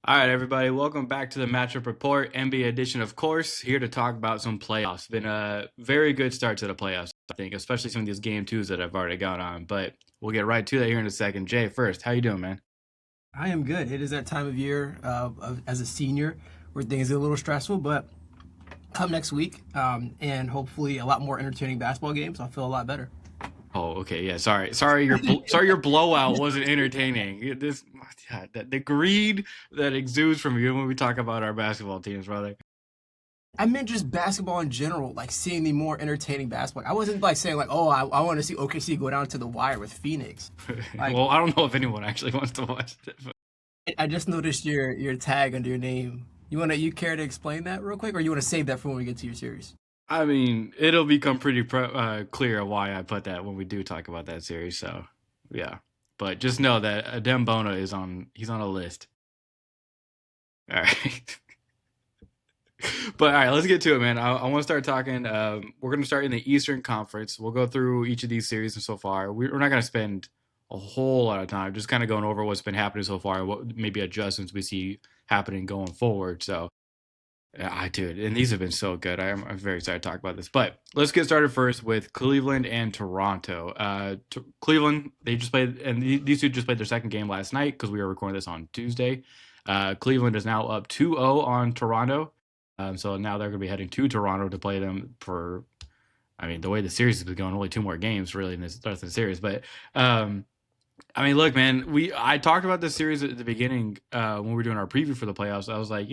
All right, everybody, welcome back to the Matchup Report, NBA edition, of course. Here to talk about some playoffs. Been a very good start to the playoffs, I think, especially some of these game twos that have already gone on. But we'll get right to that here in a second. Jay, first, how you doing, man? I am good. It is that time of year as a senior where things get a little stressful, but come next week and hopefully a lot more entertaining basketball games, I'll feel a lot better. Oh, okay, yeah. Sorry, your blowout wasn't entertaining. This, yeah, the greed that exudes from you when we talk about our basketball teams, brother. I meant just basketball in general, like seeing the more entertaining basketball. I wasn't like saying like, oh, I want to see OKC go down to the wire with Phoenix. Like, Well, I don't know if anyone actually wants to watch it. I just noticed your tag under your name. You care to explain that real quick, or you want to save that for when we get to your series? I mean, it'll become pretty clear why I put that when we do talk about that series. So, yeah. But just know that Adem Bona he's on a list. All right. But all right, let's get to it, man. I want to start talking. We're going to start in the Eastern Conference. We'll go through each of these series so far. We're not going to spend a whole lot of time just kind of going over what's been happening so far and what maybe adjustments we see happening going forward. So, yeah, I do, and these have been so good. I'm very excited to talk about this. But let's get started first with Cleveland and Toronto. Cleveland, they just played, and these two just played their second game last night because we were recording this on Tuesday. Cleveland is now up 2-0 on Toronto. So now they're going to be heading to Toronto to play them for, I mean, the way the series has been going, only two more games really in this rest of the series. But I mean, look, man, I talked about this series at the beginning when we were doing our preview for the playoffs. I was like,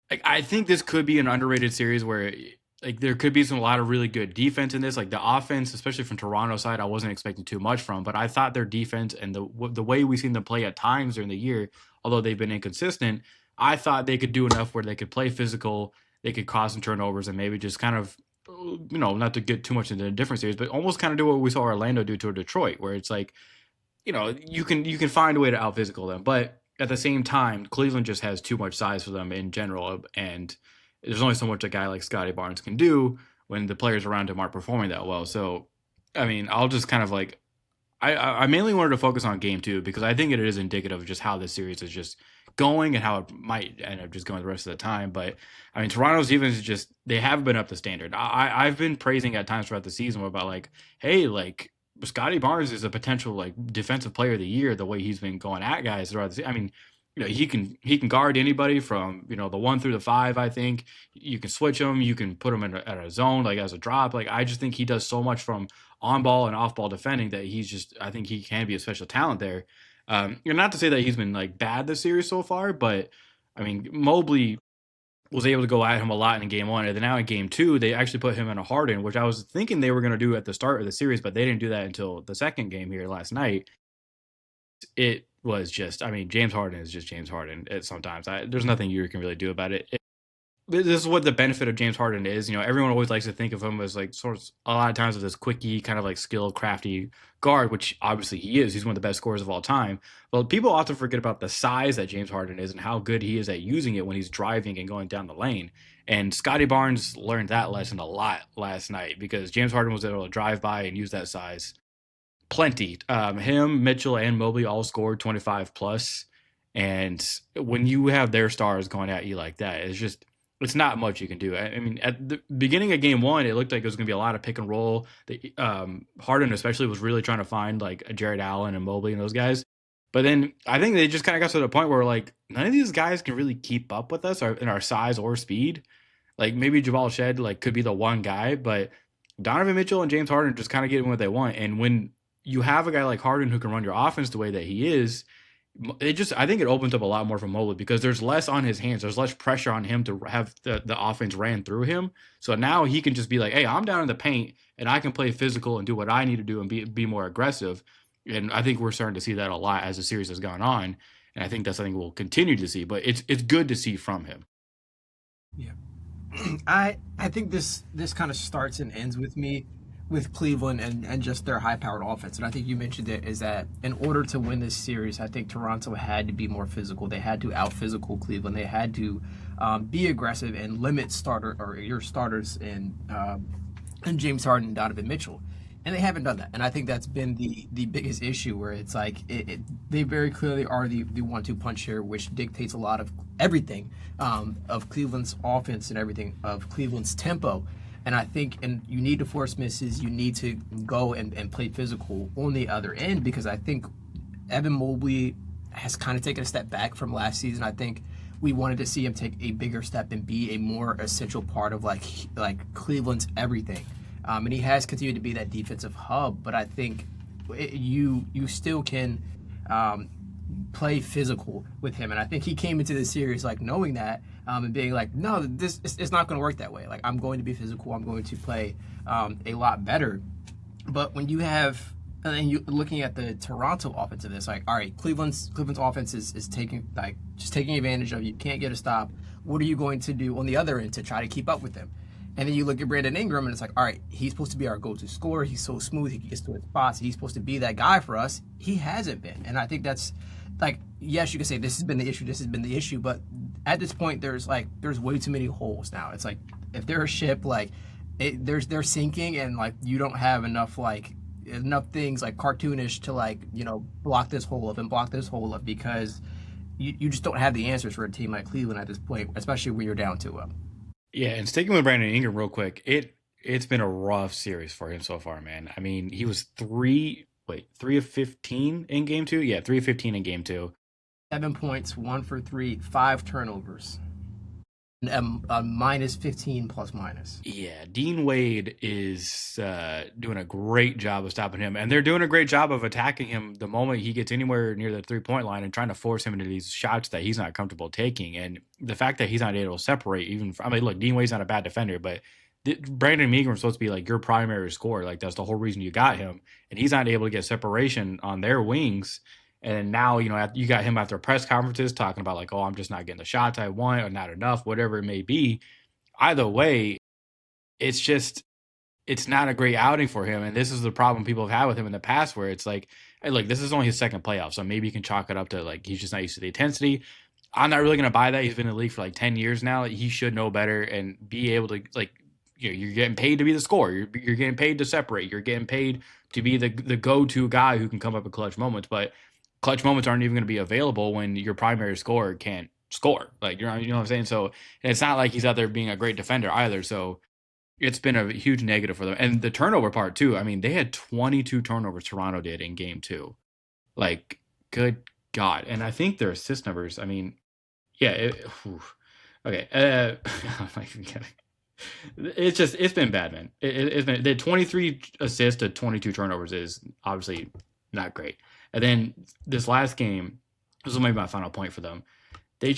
like I think this could be an underrated series where like there could be a lot of really good defense in this. Like the offense, especially from Toronto side, I wasn't expecting too much from, but I thought their defense and the way we've seen them play at times during the year, although they've been inconsistent, I thought they could do enough where they could play physical, they could cause some turnovers, and maybe just kind of not to get too much into a different series, but almost kind of do what we saw Orlando do to Detroit, where it's like you can find a way to out physical them, but at the same time, Cleveland just has too much size for them in general, and there's only so much a guy like Scotty Barnes can do when the players around him aren't performing that well. So, I mean, I'll just kind of like I mainly wanted to focus on game two because I think it is indicative of just how this series is just going and how it might end up just going the rest of the time. But I mean, Toronto's defense is just they haven't been up to standard. I've been praising at times throughout the season about like, hey, like Scotty Barnes is a potential like defensive player of the year. The way he's been going at guys throughout the season. I mean, he can guard anybody from the 1 through the 5. I think you can switch him. You can put him at a zone like as a drop. Like I just think he does so much from on ball and off ball defending that I think he can be a special talent there. Not to say that he's been like bad this series so far, but I mean Mobley was able to go at him a lot in game one, and then now in game two they actually put him in a Harden, which I was thinking they were going to do at the start of the series, but they didn't do that until the second game here last night. It was just, I mean, James Harden is just James Harden. Sometimes there's nothing you can really do about it. This is what the benefit of James Harden is. Everyone always likes to think of him as like sort of a lot of times of this quickie, kind of like skilled, crafty guard, which obviously he is. He's one of the best scorers of all time. But people often forget about the size that James Harden is and how good he is at using it when he's driving and going down the lane. And Scotty Barnes learned that lesson a lot last night because James Harden was able to drive by and use that size plenty. Him, Mitchell, and Mobley all scored 25 plus. And when you have their stars going at you like that, it's not much you can do. I mean, at the beginning of game one, it looked like it was going to be a lot of pick and roll. Harden especially was really trying to find like Jared Allen and Mobley and those guys. But then I think they just kind of got to the point where like none of these guys can really keep up with us in our size or speed. Like maybe Jabal Shed like could be the one guy, but Donovan Mitchell and James Harden just kind of getting what they want. And when you have a guy like Harden who can run your offense the way that he is, I think it opens up a lot more for Mobley because there's less on his hands. There's less pressure on him to have the offense ran through him. So now he can just be like, hey, I'm down in the paint and I can play physical and do what I need to do and be more aggressive. And I think we're starting to see that a lot as the series has gone on. And I think that's something we'll continue to see, but it's good to see from him. Yeah. I think this kind of starts and ends with me with Cleveland and just their high powered offense. And I think you mentioned it is that in order to win this series, I think Toronto had to be more physical. They had to out physical Cleveland. They had to be aggressive and limit your starters in James Harden and Donovan Mitchell. and they haven't done that. And I think that's been the biggest issue where it's like they very clearly are the 1-2 punch here, which dictates a lot of everything of Cleveland's offense and everything of Cleveland's tempo. And I think, and you need to force misses, you need to go and play physical on the other end, because I think Evan Mobley has kind of taken a step back from last season. I think we wanted to see him take a bigger step and be a more essential part of like Cleveland's everything. And he has continued to be that defensive hub, but I think you still can um, play physical with him. And I think he came into the series like knowing that, and being like, no, this it's not going to work that way. Like, I'm going to be physical. I'm going to play a lot better. But when you have, and then you looking at the Toronto offense of this, like, all right, Cleveland's offense is taking, like, just taking advantage of you. Can't get a stop. What are you going to do on the other end to try to keep up with them? And then you look at Brandon Ingram, and it's like, all right, he's supposed to be our go-to scorer. He's so smooth. He gets to his spots. He's supposed to be that guy for us. He hasn't been. And I think that's, like, yes, you can say this has been the issue, this has been the issue, but at this point, there's way too many holes now. It's like, if they're a ship, like, they're sinking, and like you don't have enough things like cartoonish to, like, block this hole up and block this hole up, because you just don't have the answers for a team like Cleveland at this point, especially when you're down 2-0. Yeah, and sticking with Brandon Ingram real quick, it's been a rough series for him so far, man. I mean, he was 3 of 15 in game two? Yeah, 3 of 15 in game two. 7 points, 1 for 3, 5 turnovers, and a minus 15 plus minus. Yeah, Dean Wade is doing a great job of stopping him, and they're doing a great job of attacking him the moment he gets anywhere near the 3-point line and trying to force him into these shots that he's not comfortable taking. And the fact that he's not able to separate, I mean, look, Dean Wade's not a bad defender, but Brandon Ingram's supposed to be like your primary scorer. Like, that's the whole reason you got him, and he's not able to get separation on their wings. And now, you got him after press conferences talking about like, oh, I'm just not getting the shots I want, or not enough, whatever it may be. Either way, it's not a great outing for him. And this is the problem people have had with him in the past, where it's like, hey, look, this is only his second playoff, so maybe you can chalk it up to like he's just not used to the intensity. I'm not really going to buy that. He's been in the league for like 10 years now. He should know better and be able to, like, you're getting paid to be the scorer. You're getting paid to separate. You're getting paid to be the go-to guy who can come up in clutch moments. But clutch moments aren't even going to be available when your primary scorer can't score. Like, you know what I'm saying? So it's not like he's out there being a great defender either. So it's been a huge negative for them. And the turnover part too. I mean, they had 22 turnovers, Toronto did, in game two. Like, good God. And I think their assist numbers, I mean, yeah. Okay. It's been bad, man. It's been, the 23 assists to 22 turnovers is obviously not great. And then this last game, this is maybe my final point for them. They're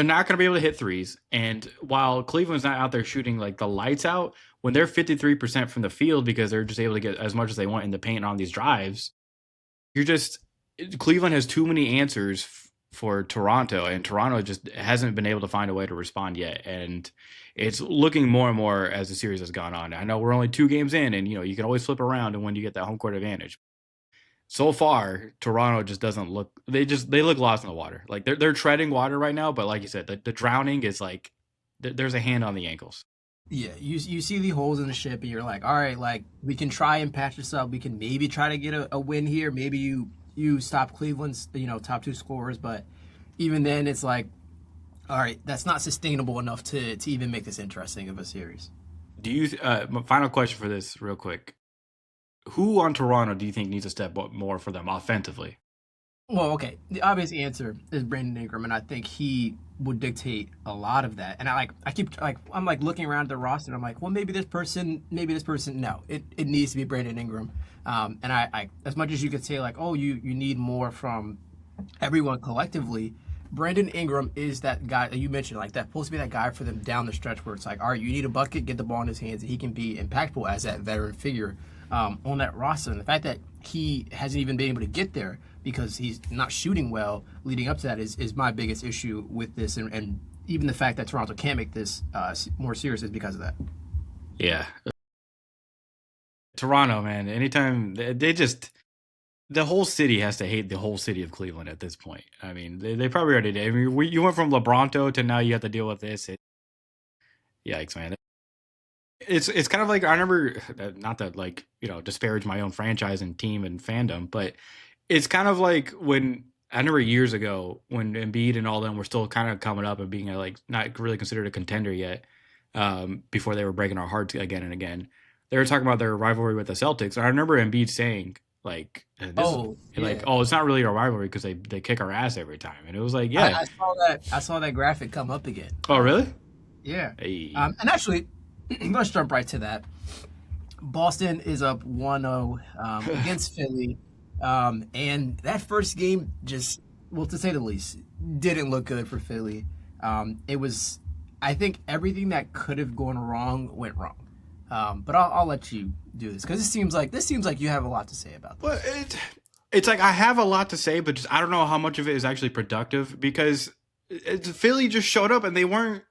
not going to be able to hit threes. And while Cleveland's not out there shooting like the lights out, when they're 53% from the field because they're just able to get as much as they want in the paint on these drives, Cleveland has too many answers for Toronto, and Toronto just hasn't been able to find a way to respond yet. And it's looking more and more as the series has gone on. I know we're only 2 games in, and you can always flip around and when you get that home court advantage. So far, Toronto just doesn't look. They look lost in the water. Like, they're treading water right now. But like you said, the drowning is like there's a hand on the ankles. Yeah, you see the holes in the ship, and you're like, all right, like, we can try and patch this up. We can maybe try to get a win here. Maybe you stop Cleveland's top 2 scorers, but even then, it's like, all right, that's not sustainable enough to even make this interesting of a series. Do you? My final question for this, real quick. Who on Toronto do you think needs to step up more for them offensively? Well, okay. The obvious answer is Brandon Ingram, and I think he would dictate a lot of that. And I'm like looking around at the roster, and I'm like, well, maybe this person. No, it needs to be Brandon Ingram. And I as much as you could say like, oh, you need more from everyone collectively. Brandon Ingram is that guy that you mentioned, like, that's supposed to be that guy for them down the stretch where it's like, all right, you need a bucket, get the ball in his hands, and he can be impactful as that veteran figure on that roster. And the fact that he hasn't even been able to get there because he's not shooting well leading up to that is my biggest issue with this. And even the fact that Toronto can't make this more serious is because of that. Yeah. Toronto, man, anytime the whole city has to hate the whole city of Cleveland at this point. I mean, they probably already did. I mean, you went from LeBronto to now you have to deal with this. Yikes, man. It's kind of like I remember, not that like disparage my own franchise and team and fandom, but it's kind of like when I remember years ago when Embiid and all them were still kind of coming up and being like not really considered a contender yet, before they were breaking our hearts again and again. They were talking about their rivalry with the Celtics, and I remember Embiid saying like, "This is Oh like, yeah. oh, it's not really a rivalry because they kick our ass every time," and it was like, I, yeah, I saw that. I saw that graphic come up again. oh really? Yeah. Hey. And actually, let's jump right to that. Boston is up 1-0 against Philly. And that first game just, well, to say the least, didn't look good for Philly. It was, I think everything that could have gone wrong went wrong. But I'll let you do this because this seems like you have a lot to say about Well, this. it's like I have a lot to say, but just I don't know how much of it is actually productive because Philly just showed up and they weren't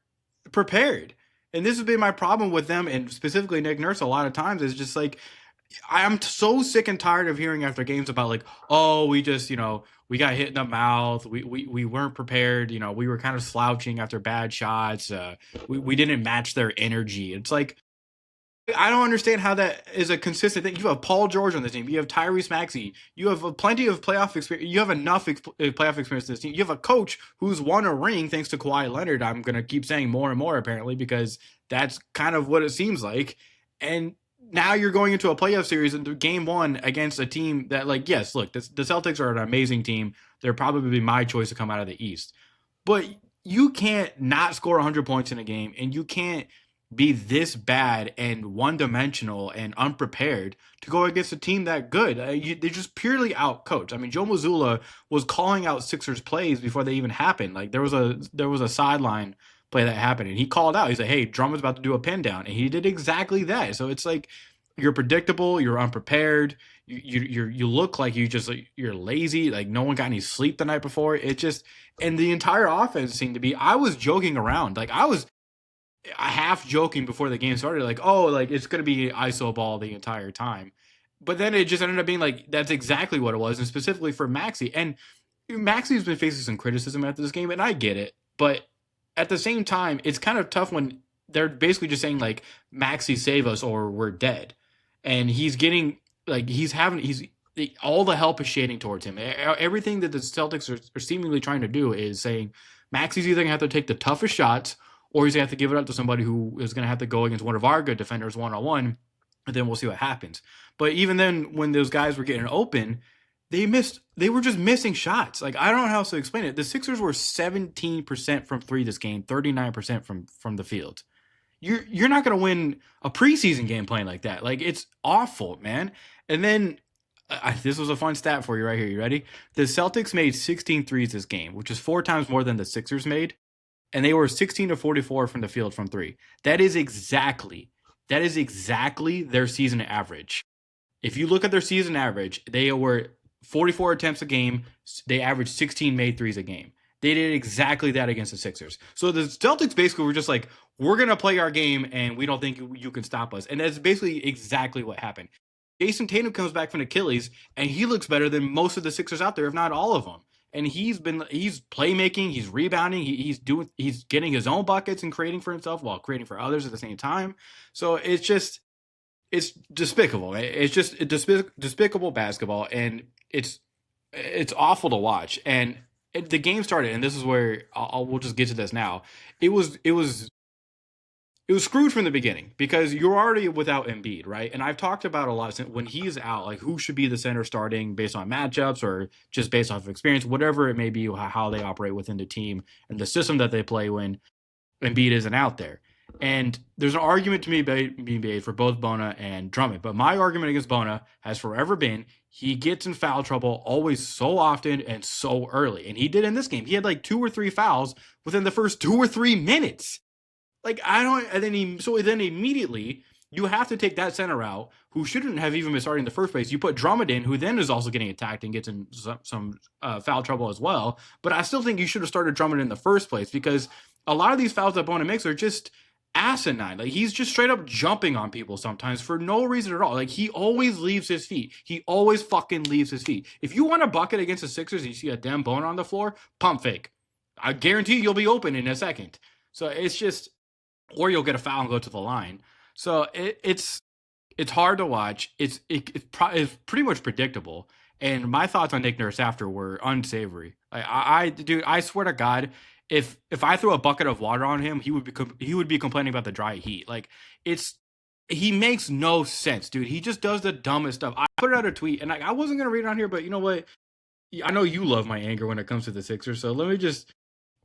prepared. And this has been my problem with them, and specifically Nick Nurse. A lot of times is just like I'm so sick and tired of hearing after games about like, oh, we just we got hit in the mouth, we weren't prepared, we were kind of slouching after bad shots, we didn't match their energy. It's like I don't understand how that is a consistent thing. You have Paul George on the team. You have Tyrese Maxey. You have plenty of playoff experience. You have enough playoff experience in this team. You have a coach who's won a ring thanks to Kawhi Leonard. I'm going to keep saying more and more, apparently, because that's kind of what it seems like. And now you're going into a playoff series into game one against a team that, like, yes, look, the Celtics are an amazing team. They're probably my choice to come out of the East. But you can't not score 100 points in a game, and you can't be this bad and one dimensional and unprepared to go against a team that good. They're just purely out coached. I mean, Joe Mazzulla was calling out Sixers plays before they even happened. Like there was a sideline play that happened, and he called out. He's like, "Hey, Drummond's about to do a pin down," and he did exactly that. So it's like you're predictable, you're unprepared, you look like you're lazy, like no one got any sleep the night before. It just and the entire offense seemed to be. I was joking around, like I was half joking before the game started, like, oh, like it's gonna be ISO ball the entire time. But then it just ended up being like that's exactly what it was, and specifically for Maxey. And Maxey's been facing some criticism after this game, and I get it. But at the same time, it's kind of tough when they're basically just saying like Maxey save us or we're dead. And he's getting like he's all the help is shading towards him. Everything that the Celtics are seemingly trying to do is saying Maxey's either gonna have to take the toughest shots or he's going to have to give it up to somebody who is going to have to go against one of our good defenders one on one, and then we'll see what happens. But even then, when those guys were getting open, they were just missing shots. Like I don't know how else to explain it. The Sixers were 17% from three this game, 39% from the field. You're not going to win a preseason game playing like that. Like it's awful, man. And then this was a fun stat for you right here. You ready? The Celtics made 16 threes this game, which is 4 times more than the Sixers made, and they were 16 to 44 from the field from three. That is exactly their season average. If you look at their season average, they were 44 attempts a game. They averaged 16 made threes a game. They did exactly that against the Sixers. So the Celtics basically were just like, we're going to play our game and we don't think you can stop us. And that's basically exactly what happened. Jason Tatum comes back from Achilles and he looks better than most of the Sixers out there, if not all of them. And he's playmaking, he's rebounding, he's getting his own buckets and creating for himself while creating for others at the same time. So it's despicable. It's just despicable basketball, and it's awful to watch. And the game started, and this is where we'll just get to this now. It was screwed from the beginning because you're already without Embiid, right? And I've talked about a lot when he's out, like who should be the center starting based on matchups or just based off of experience, whatever it may be, how they operate within the team and the system that they play when Embiid isn't out there. And there's an argument to be made for both Bona and Drummond. But my argument against Bona has forever been he gets in foul trouble always so often and so early. And he did in this game. He had like 2 or 3 fouls within the first 2 or 3 minutes. Like I don't, and then immediately you have to take that center out who shouldn't have even been starting in the first place. You put Drummond in, who then is also getting attacked and gets in some foul trouble as well. But I still think you should have started Drummond in the first place because a lot of these fouls that Bona makes are just asinine. Like he's just straight up jumping on people sometimes for no reason at all. Like he always leaves his feet. He always fucking leaves his feet. If you want a bucket against the Sixers and you see a damn Bona on the floor, pump fake. I guarantee you'll be open in a second. So it's just, or you'll get a foul and go to the line. So it's hard to watch. It's pretty much predictable. And my thoughts on Nick Nurse after were unsavory. Like dude, I swear to God, if I threw a bucket of water on him, he would be complaining about the dry heat. Like it's he makes no sense, dude. He just does the dumbest stuff. I put out a tweet, and I wasn't gonna read it on here, but you know what? I know you love my anger when it comes to the Sixers, so let me just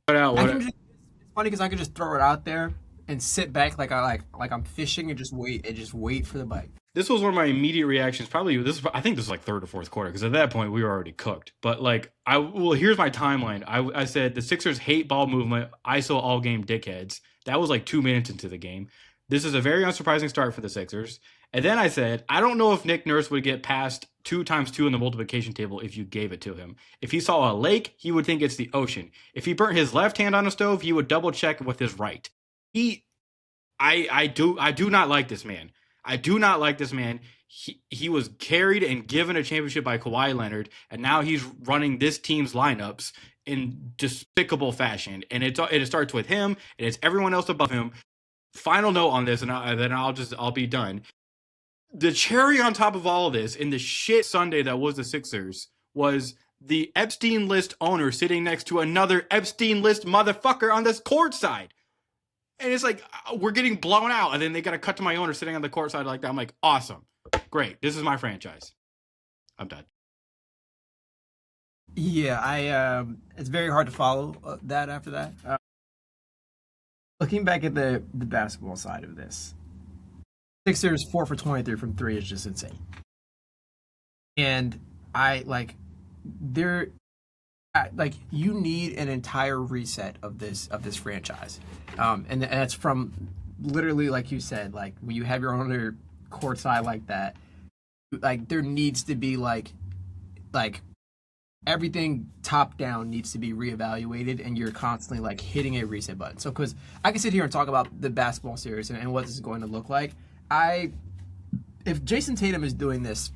put out I what. can just, it's funny because I can just throw it out there and sit back like I'm fishing and just wait for the bite. This was one of my immediate reactions. Probably this. I think this was like third or fourth quarter because at that point we were already cooked. But like here's my timeline. I said the Sixers hate ball movement, ISO all game dickheads. That was like 2 minutes into the game. This is a very unsurprising start for the Sixers. And then I said, I don't know if Nick Nurse would get past 2 times 2 in the multiplication table if you gave it to him. If he saw a lake, he would think it's the ocean. If he burnt his left hand on a stove, he would double check with his right. He I do not like this man. I do not like this man. He was carried and given a championship by Kawhi Leonard, and now he's running this team's lineups in despicable fashion. And it starts with him, and it's everyone else above him. Final note on this, and then I'll be done. The cherry on top of all of this, in the shit Sunday that was the Sixers, was the Epstein list owner sitting next to another Epstein list motherfucker on this court side. And it's like, we're getting blown out. And then they got to cut to my owner sitting on the court side like that. I'm like, awesome. Great. This is my franchise. I'm done. Yeah, I it's very hard to follow that after that. Looking back at the basketball side of this, Sixers 4 for 23 from three is just insane. And I like there like you need an entire reset of this franchise, and that's from literally like you said, like when you have your owner courtside like that, like there needs to be like everything top down needs to be reevaluated, and you're constantly like hitting a reset button. So because I can sit here and talk about the basketball series and what this is going to look like, I if Jason Tatum is doing this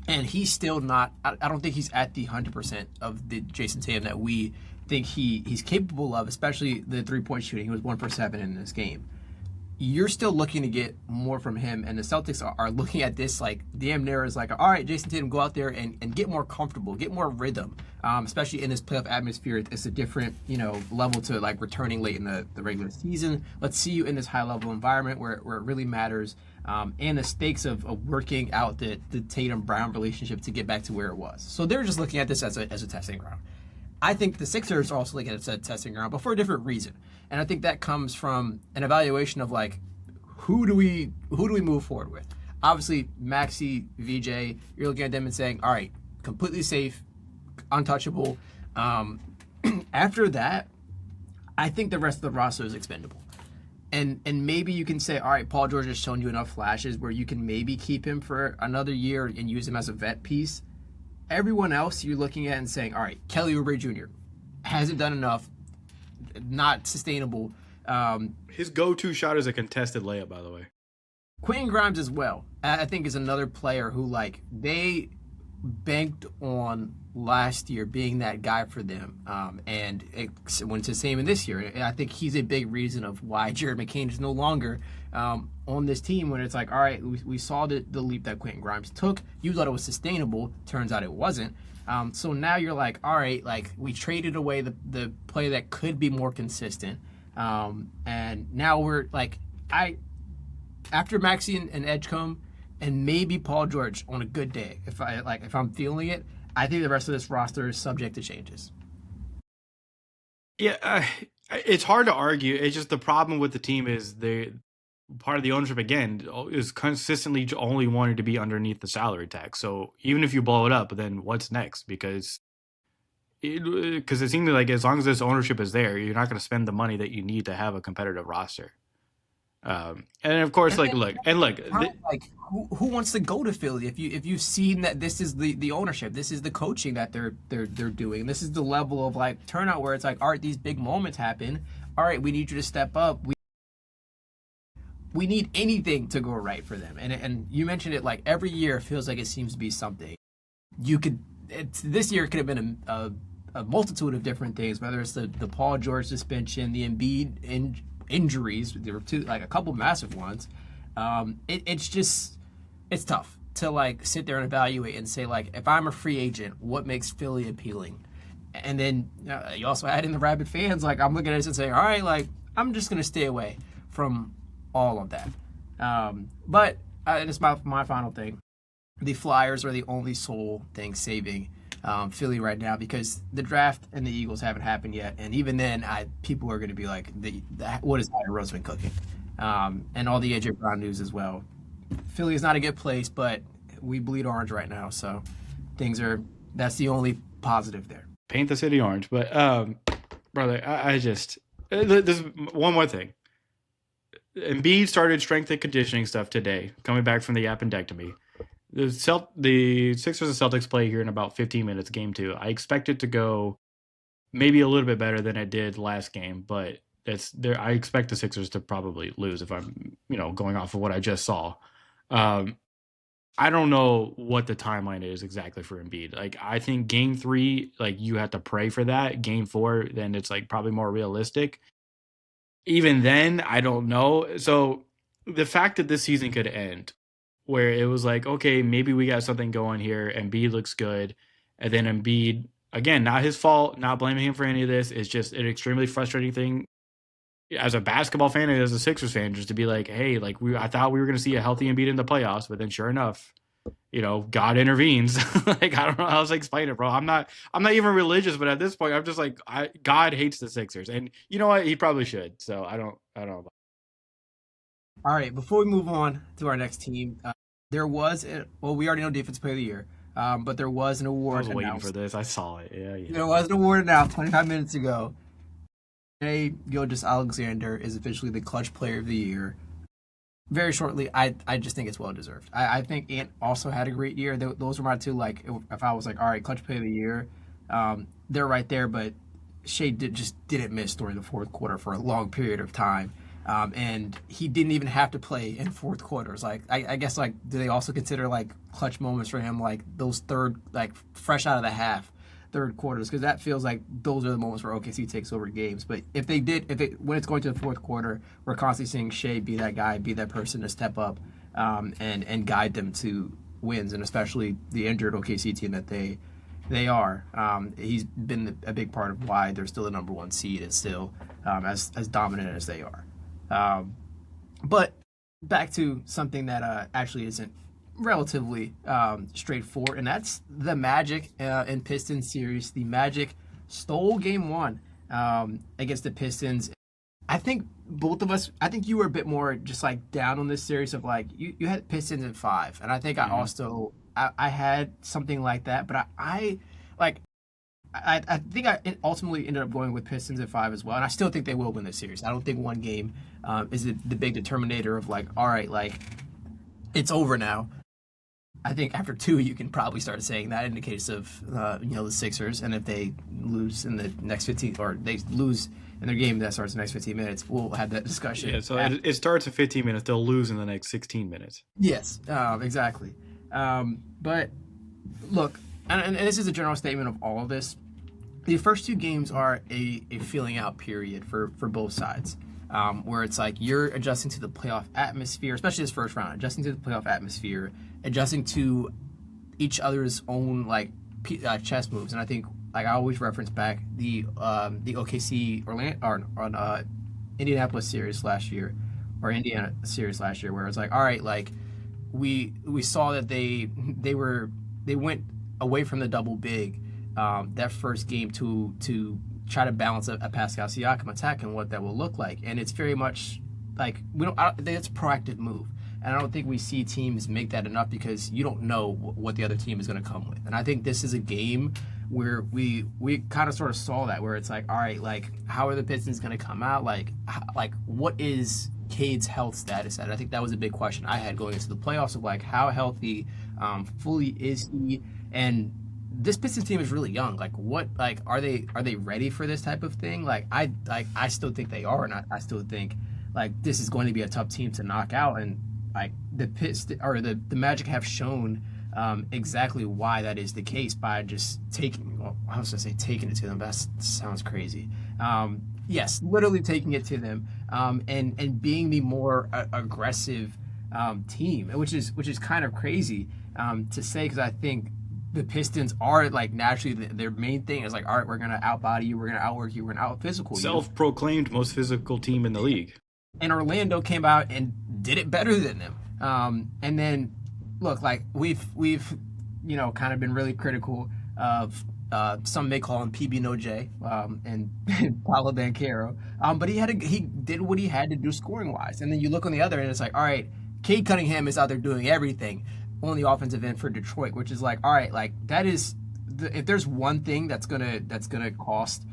and he's still not, I don't think he's at the 100% of the Jason Tatum that we think he's capable of, especially the 3-point shooting. He was 1 for 7 in this game. You're still looking to get more from him, and the Celtics are looking at this like damn near is like, all right, Jason Tatum, go out there and get more comfortable, get more rhythm, especially in this playoff atmosphere. It's a different level to like returning late in the regular season. Let's see you in this high level environment where it really matters, and the stakes of working out the Tatum Brown relationship to get back to where it was. So they're just looking at this as a testing ground. I think the Sixers also look at it as a testing ground, but for a different reason. And I think that comes from an evaluation of like, who do we move forward with? Obviously, Maxey, VJ, you're looking at them and saying, all right, completely safe, untouchable. After that, I think the rest of the roster is expendable. And maybe you can say, all right, Paul George has shown you enough flashes where you can maybe keep him for another year and use him as a vet piece. Everyone else you're looking at and saying, all right, Kelly Oubre Jr. hasn't done enough, not sustainable. His go-to shot is a contested layup, by the way. Quentin Grimes as well, I think, is another player who like they banked on last year being that guy for them, and it went to the same in this year. And I think he's a big reason of why Jared McCain is no longer on this team. When it's like, all right, we saw the leap that Quentin Grimes took. You thought it was sustainable. Turns out it wasn't. So now you're like, all right, like we traded away the player that could be more consistent, and now we're like, after Maxey and Edgecombe, and maybe Paul George on a good day, if I'm feeling it, I think the rest of this roster is subject to changes. Yeah, it's hard to argue. It's just the problem with the team is part of the ownership again is consistently only wanting to be underneath the salary tax. So even if you blow it up, then what's next? Because it seems like as long as this ownership is there, you're not going to spend the money that you need to have a competitive roster. And of course, like who wants to go to Philly if you've seen that this is the ownership, this is the coaching that they're doing, this is the level of like turnout where it's like, all right, these big moments happen, all right, we need you to step up, we need anything to go right for them, and you mentioned it, like every year feels like it seems to be something. This year could have been a multitude of different things, whether it's the Paul George suspension, the Embiid injuries. There were a couple massive ones. It's tough to like sit there and evaluate and say like if I'm a free agent, what makes Philly appealing? And then you also add in the rabid fans. Like I'm looking at this and saying, all right, like I'm just gonna stay away from all of that. But and it's my final thing. The Flyers are the only sole thing saving Philly right now because the draft and the Eagles haven't happened yet, and even then, people are going to be like, "What is Hoyer Roseman cooking?" And all the AJ Brown news as well. Philly is not a good place, but we bleed orange right now, so that's the only positive there. Paint the city orange, but brother, I just there's one more thing. Embiid started strength and conditioning stuff today, coming back from the appendectomy. The Sixers and Celtics play here in about 15 minutes, game 2. I expect it to go maybe a little bit better than it did last game, but I expect the Sixers to probably lose if I'm, going off of what I just saw. I don't know what the timeline is exactly for Embiid. Like, I think game 3, like, you have to pray for that. Game 4, then it's like probably more realistic. Even then, I don't know. So the fact that this season could end where it was like, okay, maybe we got something going here. Embiid looks good. And then Embiid, again, not his fault, not blaming him for any of this. It's just an extremely frustrating thing as a basketball fan and as a Sixers fan, just to be like, hey, like I thought we were going to see a healthy Embiid in the playoffs, but then sure enough, God intervenes. Like, I don't know how else to explain it, bro. I'm not even religious, but at this point, I'm just like, God hates the Sixers. And you know what? He probably should. So I don't know. All right, before we move on to our next team, we already know Defensive Player of the Year, but there was an award announced. I was waiting for this. I saw it. Yeah. There was an award announced 25 minutes ago. Shai Gilgeous-Alexander is officially the Clutch Player of the Year. Very shortly, I just think it's well deserved. I think Ant also had a great year. Those were my two. Like, if I was like, all right, Clutch Player of the Year, they're right there. But Shai just didn't miss during the fourth quarter for a long period of time. And he didn't even have to play in fourth quarters. Like, I guess, like, do they also consider, like, clutch moments for him, like, those fresh out of the half, third quarters? Because that feels like those are the moments where OKC takes over games. But when it's going to the fourth quarter, we're constantly seeing Shai be that guy, be that person to step up and guide them to wins, and especially the injured OKC team that they are. He's been a big part of why they're still the number 1 seed and still as dominant as they are. But back to something that actually isn't relatively straightforward, and that's the Magic and Pistons series. The Magic stole game 1 against the Pistons. I think both of us, I think you were a bit more just like down on this series of like, you had Pistons in 5, and I think I also, I had something like that, but I think I ultimately ended up going with Pistons at 5 as well, and I still think they will win this series. I don't think one game is the big determinator of like, all right, like it's over now. I think after 2, you can probably start saying that in the case of the Sixers, and if they lose in the next 15, or they lose in their game that starts in the next 15 minutes, we'll have that discussion. Yeah, so it starts at 15 minutes. They'll lose in the next 16 minutes. Yes, exactly. But look, and this is a general statement of all of this. The first 2 games are a feeling out period for both sides, where it's like you're adjusting to the playoff atmosphere, especially this first round, adjusting to the playoff atmosphere, adjusting to each other's own chess moves. And I think, like, I always reference back the OKC Indianapolis series last year, or Indiana series last year, where it's like, all right, like we saw that they went away from the double big that first game to try to balance a Pascal Siakam attack and what that will look like. And it's very much like it's a proactive move. And I don't think we see teams make that enough because you don't know what the other team is going to come with. And I think this is a game where we kind of sort of saw that, where it's like, all right, like, how are the Pistons going to come out? Like what is Cade's health status at? I think that was a big question I had going into the playoffs of like, how healthy fully is he? And this Pistons team is really young. Like, what, like, are they ready for this type of thing? I still think they are, and I still think like this is going to be a tough team to knock out. And like the Magic have shown exactly why that is the case by just taking. Well, I was gonna say taking it to them. That sounds crazy. Yes, literally taking it to them, and being the more aggressive team, which is kind of crazy to say because I think the Pistons are like naturally their main thing is like, all right, we're gonna outbody you, we're gonna outwork you, we're gonna out physical you. Self-proclaimed most physical team in the league. And Orlando came out and did it better than them. And then look, like we've kind of been really critical of some may call him PB No J and Paolo Banchero, but he did what he had to do scoring wise. And then you look on the other end, it's like, all right, Cade Cunningham is out there doing everything on the offensive end for Detroit, which is like, all right, like that is if there's one thing that's gonna cost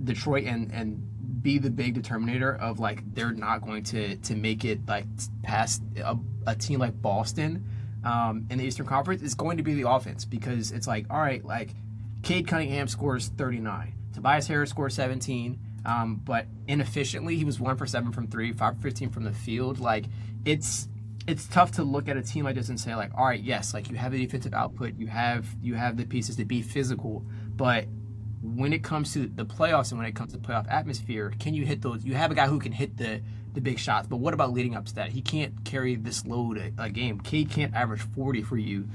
Detroit and be the big determinator of like they're not going to make it like past a team like Boston in the Eastern Conference is going to be the offense because it's like, all right, like Cade Cunningham scores 39, Tobias Harris scores 17, but inefficiently he was 1 for 7 from 3, 5 for 15 from the field. Like it's tough to look at a team like this and say like, all right, yes, like you have the defensive output, you have the pieces to be physical, but when it comes to the playoffs and when it comes to playoff atmosphere, can you hit those? You have a guy who can hit the big shots, but what about leading up to that? He can't carry this load a game. Cade can't average 40 for you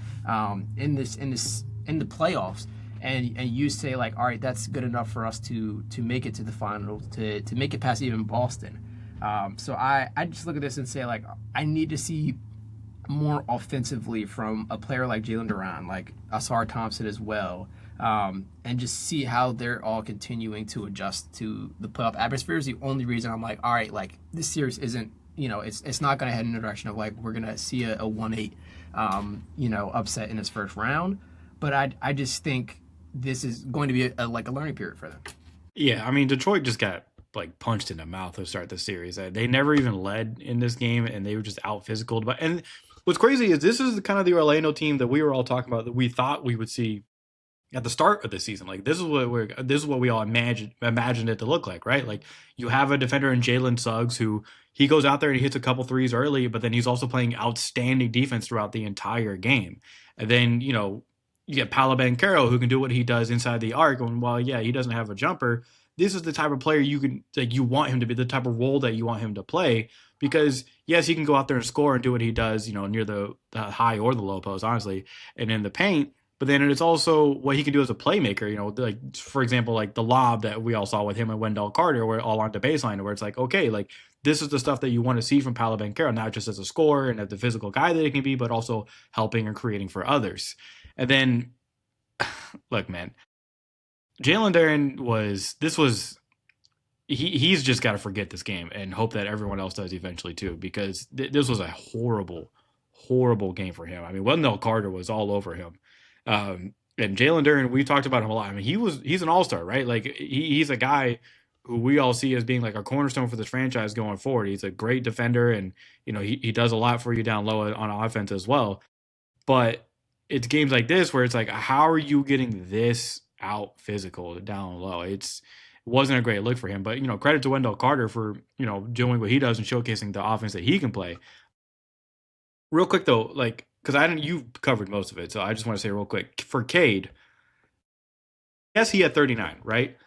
in the playoffs, and you say like, all right, that's good enough for us to make it to the finals, to make it past even Boston. So I just look at this and say like, I need to see more offensively from a player like Jalen Duran, like Asar Thompson as well. And just see how they're all continuing to adjust to the playoff atmosphere is the only reason I'm like, all right, like this series isn't, it's not going to head in the direction of like we're going to see a 1-8, upset in this first round. But I just think this is going to be like a learning period for them. Yeah, I mean Detroit just got like punched in the mouth to start the series. They never even led in this game, and they were just out physical. And what's crazy is this is kind of the Orlando team that we were all talking about that we thought we would see at the start of the season. Like this is what we all imagined it to look like, right? Like you have a defender in Jalen Suggs who he goes out there and he hits a couple threes early, but then he's also playing outstanding defense throughout the entire game. And then, you get Paolo Banchero who can do what he does inside the arc. And while, yeah, he doesn't have a jumper, this is the type of player you want him to be, the type of role that you want him to play. Because yes, he can go out there and score and do what he does, near the high or the low post, honestly, and in the paint. But then it's also what he can do as a playmaker, like, for example, like the lob that we all saw with him and Wendell Carter, where all on the baseline, where it's like, okay, like this is the stuff that you want to see from Paolo Banchero, not just as a scorer and as the physical guy that he can be, but also helping and creating for others. And then, look, man, Jalen Duren he's just got to forget this game and hope that everyone else does eventually too, because this was a horrible, horrible game for him. I mean, Wendell Carter was all over him. And Jalen Duren, we talked about him a lot. I mean, he's an all-star, right? Like he's a guy who we all see as being like a cornerstone for this franchise going forward. He's a great defender, and he does a lot for you down low on offense as well. But it's games like this where it's like, how are you getting this out physical down low? It wasn't a great look for him. But credit to Wendell Carter for doing what he does and showcasing the offense that he can play. Real quick though, like, because you've covered most of it, so I just want to say real quick for Cade. Yes, he had 39, right?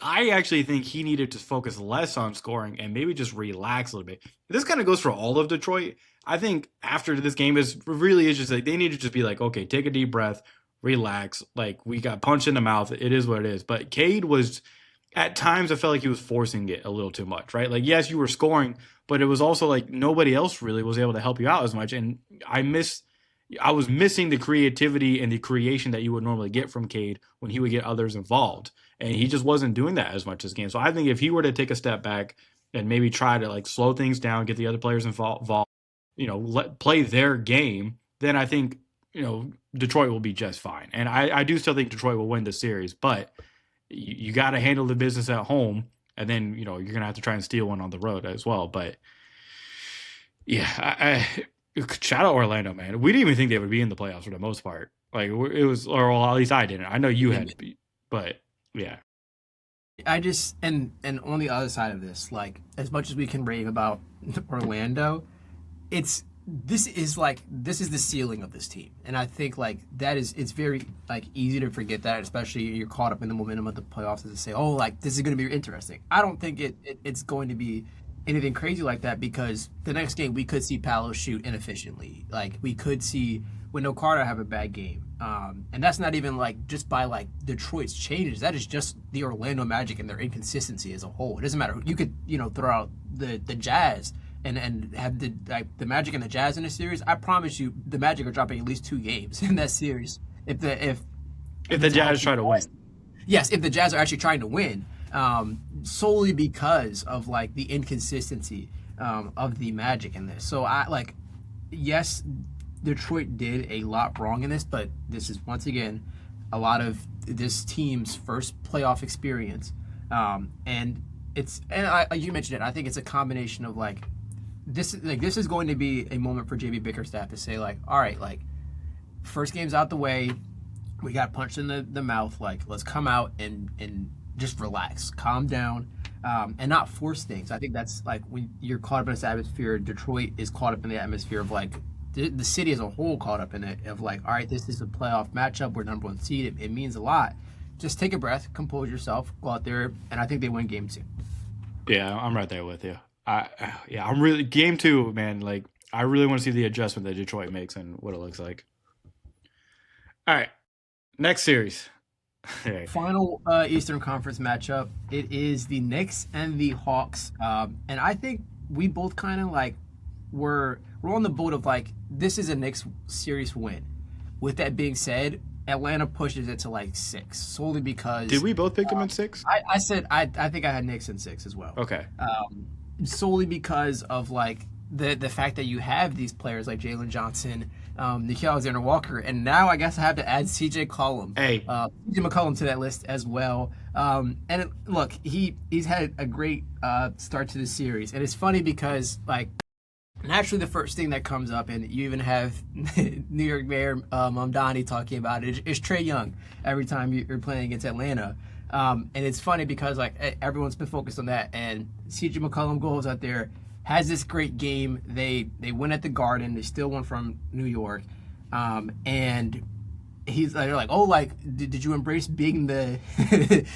I actually think he needed to focus less on scoring and maybe just relax a little bit. This kind of goes for all of Detroit. I think after this game is just like they need to just be like, okay, take a deep breath, relax. Like we got punched in the mouth. It is what it is. But Cade was, at times, I felt like he was forcing it a little too much, right? Like, yes, you were scoring, but it was also like nobody else really was able to help you out as much. And I was missing the creativity and the creation that you would normally get from Cade when he would get others involved. And he just wasn't doing that as much this game. So I think if he were to take a step back and maybe try to like slow things down, get the other players involved, play their game, then I think, Detroit will be just fine. And I do still think Detroit will win the series, but you got to handle the business at home. And then, you're going to have to try and steal one on the road as well. But yeah, shout out Orlando, man. We didn't even think they would be in the playoffs for the most part. Like it was, or well, at least I didn't. I know you had to be, but yeah. I just, and on the other side of this, like as much as we can rave about Orlando, this is the ceiling of this team. And I think like it's very like easy to forget that, especially you're caught up in the momentum of the playoffs, and to say, oh, like this is going to be interesting. I don't think it's going to be anything crazy like that because the next game we could see Paolo shoot inefficiently. Like we could see Wendell Carter have a bad game. And that's not even like just by like Detroit's changes. That is just the Orlando Magic and their inconsistency as a whole. It doesn't matter. You could, throw out the Jazz and have the Magic and the Jazz in a series. I promise you the Magic are dropping at least 2 games in that series. If the Jazz try to win. Yes, if the Jazz are actually trying to win, solely because of like the inconsistency of the Magic in this. So yes, Detroit did a lot wrong in this, but this is once again a lot of this team's first playoff experience, and you mentioned it. I think it's a combination of this is going to be a moment for JB Bickerstaff to say all right, first game's out the way. We got punched in the mouth. Let's come out and just relax, calm down, and not force things. I think that's when you're caught up in this atmosphere. Detroit is caught up in the atmosphere of the city as a whole caught up in it of all right, this is a playoff matchup. We're number 1 seed. It means a lot. Just take a breath, compose yourself, go out there, and I think they win game 2. Yeah, I'm right there with you. I'm really game 2, man. I really want to see the adjustment that Detroit makes and what it looks like. All right. Next series. Final Eastern Conference matchup. It is the Knicks and the Hawks. And I think we both kind of we're on the boat of this is a Knicks series win. With that being said, Atlanta pushes it to 6 solely because. Did we both pick them in 6? I said I think I had Knicks in 6 as well. Okay. Solely because of the fact that you have these players like Jalen Johnson, Nickeil Alexander-Walker, and now I guess I have to add CJ McCollum. CJ McCollum to that list as well. And look, he's had a great start to the series, and it's funny because naturally the first thing that comes up, and you even have New York Mayor Mamdani talking about it, is Trae Young every time you're playing against Atlanta. And it's funny because everyone's been focused on that, and CJ McCollum goes out there, has this great game. They win at the Garden. They still won from New York, and they're did you embrace being the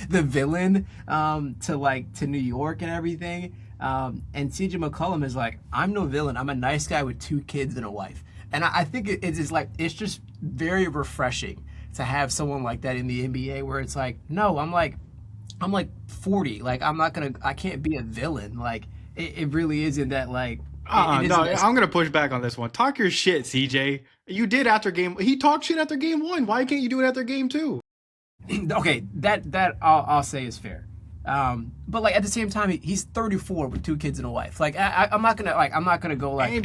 the villain to New York and everything? And CJ McCollum is I'm no villain. I'm a nice guy with 2 kids and a wife. And I think it's just very refreshing to have someone like that in the NBA where it's no, I'm 40. I can't be a villain. It really isn't that no, I'm gonna push back on this one. Talk your shit, CJ. You did after game. He talked shit after game 1. Why can't you do it after game 2? Okay, that I'll say is fair. But at the same time, he's 34 with 2 kids and a wife. I'm not gonna go And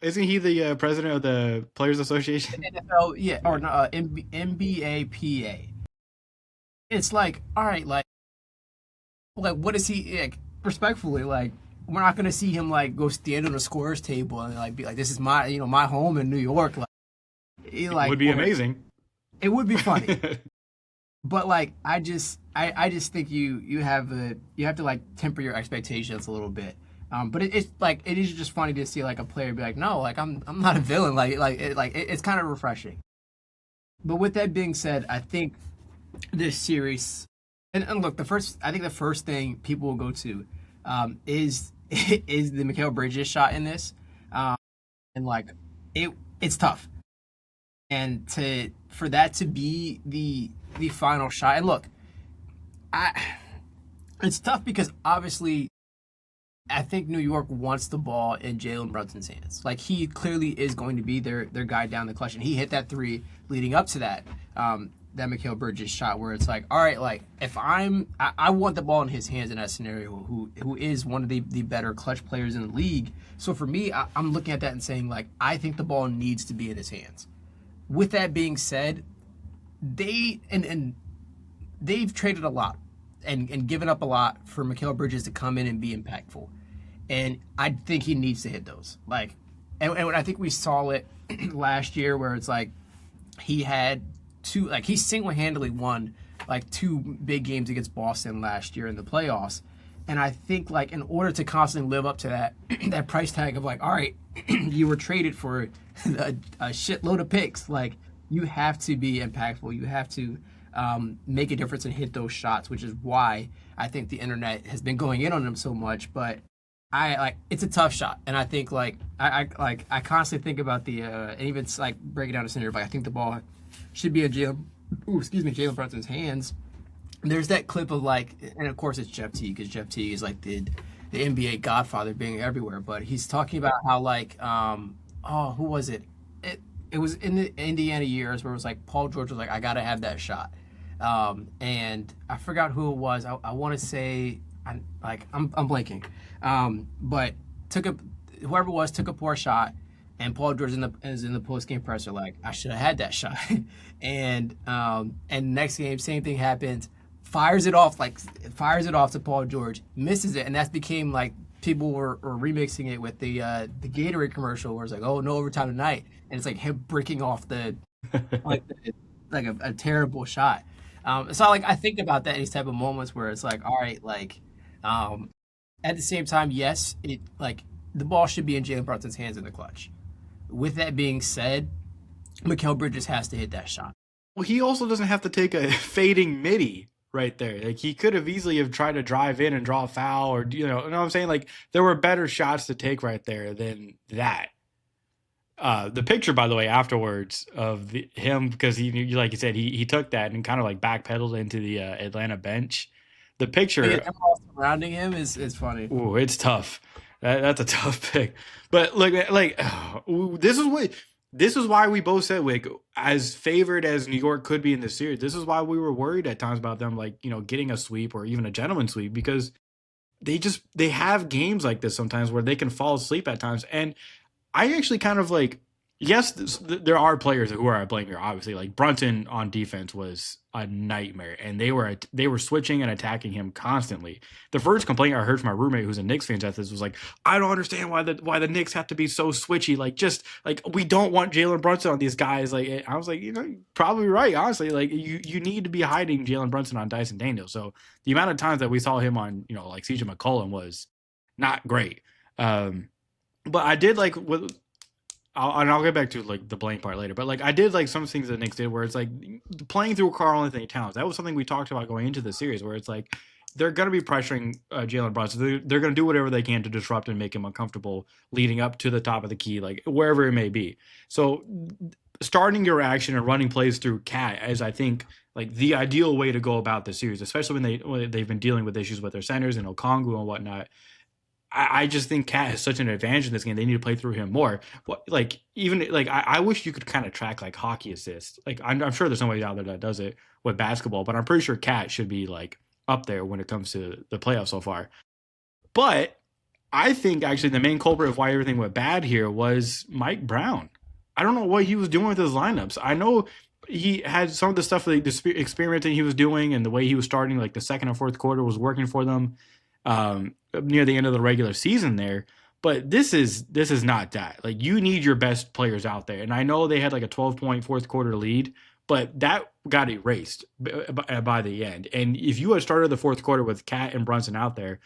isn't he the president of the Players Association? NFL, yeah, or no, NBAPA. It's all right, what is he respectfully we're not gonna see him go stand on a scorer's table and be this is my my home in New York. It would be amazing. It would be funny. But I just think you have to temper your expectations a little bit. But it is just funny to see a player be no, I'm not a villain. It's kind of refreshing. But with that being said, I think this series and look, the first thing people will go to is the Mikal Bridges shot in this. And it's tough. And for that to be the final shot, and look, it's tough because obviously I think New York wants the ball in Jalen Brunson's hands. He clearly is going to be their guy down the clutch, and he hit that 3 leading up to that Mikal Bridges shot where it's all right, if I want the ball in his hands in that scenario, who is one of the better clutch players in the league. So for me, I'm looking at that and saying I think the ball needs to be in his hands. With that being said, they've traded a lot and given up a lot for Mikal Bridges to come in and be impactful. And I think he needs to hit those. And I think we saw it last year where it's he had 2, he single-handedly won 2 big games against Boston last year in the playoffs. And I think in order to constantly live up to that that price tag of all right, you were traded for a shitload of picks, you have to be impactful. You have to make a difference and hit those shots, which is why I think the internet has been going in on him so much. But I like it's a tough shot, and I think I constantly think about the and even like breaking down the scenario. Like I think the ball should be in Jalen Brunson's hands. There's that clip of like, and of course it's Jeff Teague because Jeff Teague is like the NBA godfather, being everywhere. But he's talking about how like oh, who was it? It was in the Indiana years where it was like Paul George was like, I gotta have that shot. And I forgot who it was. I want to say I'm blanking. But took a whoever it was took a poor shot, and Paul George is in the post game presser like I should have had that shot, and next game same thing happens, fires it off to Paul George, misses it, and that became like people were remixing it with the Gatorade commercial where it's like, oh, no overtime tonight, and it's like him breaking off like like a terrible shot. So like I think about that in these type of moments where it's like, all right, like um, at the same time, yes, it like the ball should be in Jalen Brunson's hands in the clutch. With that being said, Mikal Bridges has to hit that shot. Well, he also doesn't have to take a fading midi right there. Like he could have easily have tried to drive in and draw a foul, or you know what I'm saying? Like there were better shots to take right there than that. The picture, by the way, afterwards of him, because he, like you said, he took that and kind of like backpedaled into the Atlanta bench. The Yeah, picture, them all surrounding him is funny. ooh, it's tough. That's a tough pick. But this is why we both said, like, as favored as New York could be in this series, this is why we were worried at times about them, like, getting a sweep or even a gentleman sweep, because they have games like this sometimes where they can fall asleep at times. And I actually kind of like, yes, there are players who are at blame here. Obviously, like Brunson on defense was a nightmare, and they were switching and attacking him constantly. The first complaint I heard from my roommate, who's a Knicks fan, at this was like, I don't understand why the Knicks have to be so switchy. Like, just like we don't want Jalen Brunson on these guys. Like, I was like, you're probably right. Honestly, like you need to be hiding Jalen Brunson on Dyson Daniels. So the amount of times that we saw him on, like CJ McCollum was not great. But I did like what I'll get back to like the blame part later. But like I did like some things that Knicks did where it's like playing through Karl-Anthony Towns. That was something we talked about going into the series, where it's like they're going to be pressuring Jalen Brunson. They're going to do whatever they can to disrupt and make him uncomfortable leading up to the top of the key, like wherever it may be. So starting your action and running plays through Cat is, I think, like the ideal way to go about the series, especially when they've been dealing with issues with their centers and Okongwu and whatnot. I just think Cat has such an advantage in this game. They need to play through him more. Like even like I wish you could kind of track like hockey assists. Like I'm sure there's somebody out there that does it with basketball, but I'm pretty sure Cat should be like up there when it comes to the playoffs so far. But I think actually the main culprit of why everything went bad here was Mike Brown. I don't know what he was doing with his lineups. I know he had some of the stuff, like the experimenting he was doing and the way he was starting, like the second or fourth quarter was working for them near the end of the regular season there. But this is not that. Like you need your best players out there, and I know they had like a 12-point fourth quarter lead, but that got erased by the end. And if you had started the fourth quarter with Cat and Brunson out there,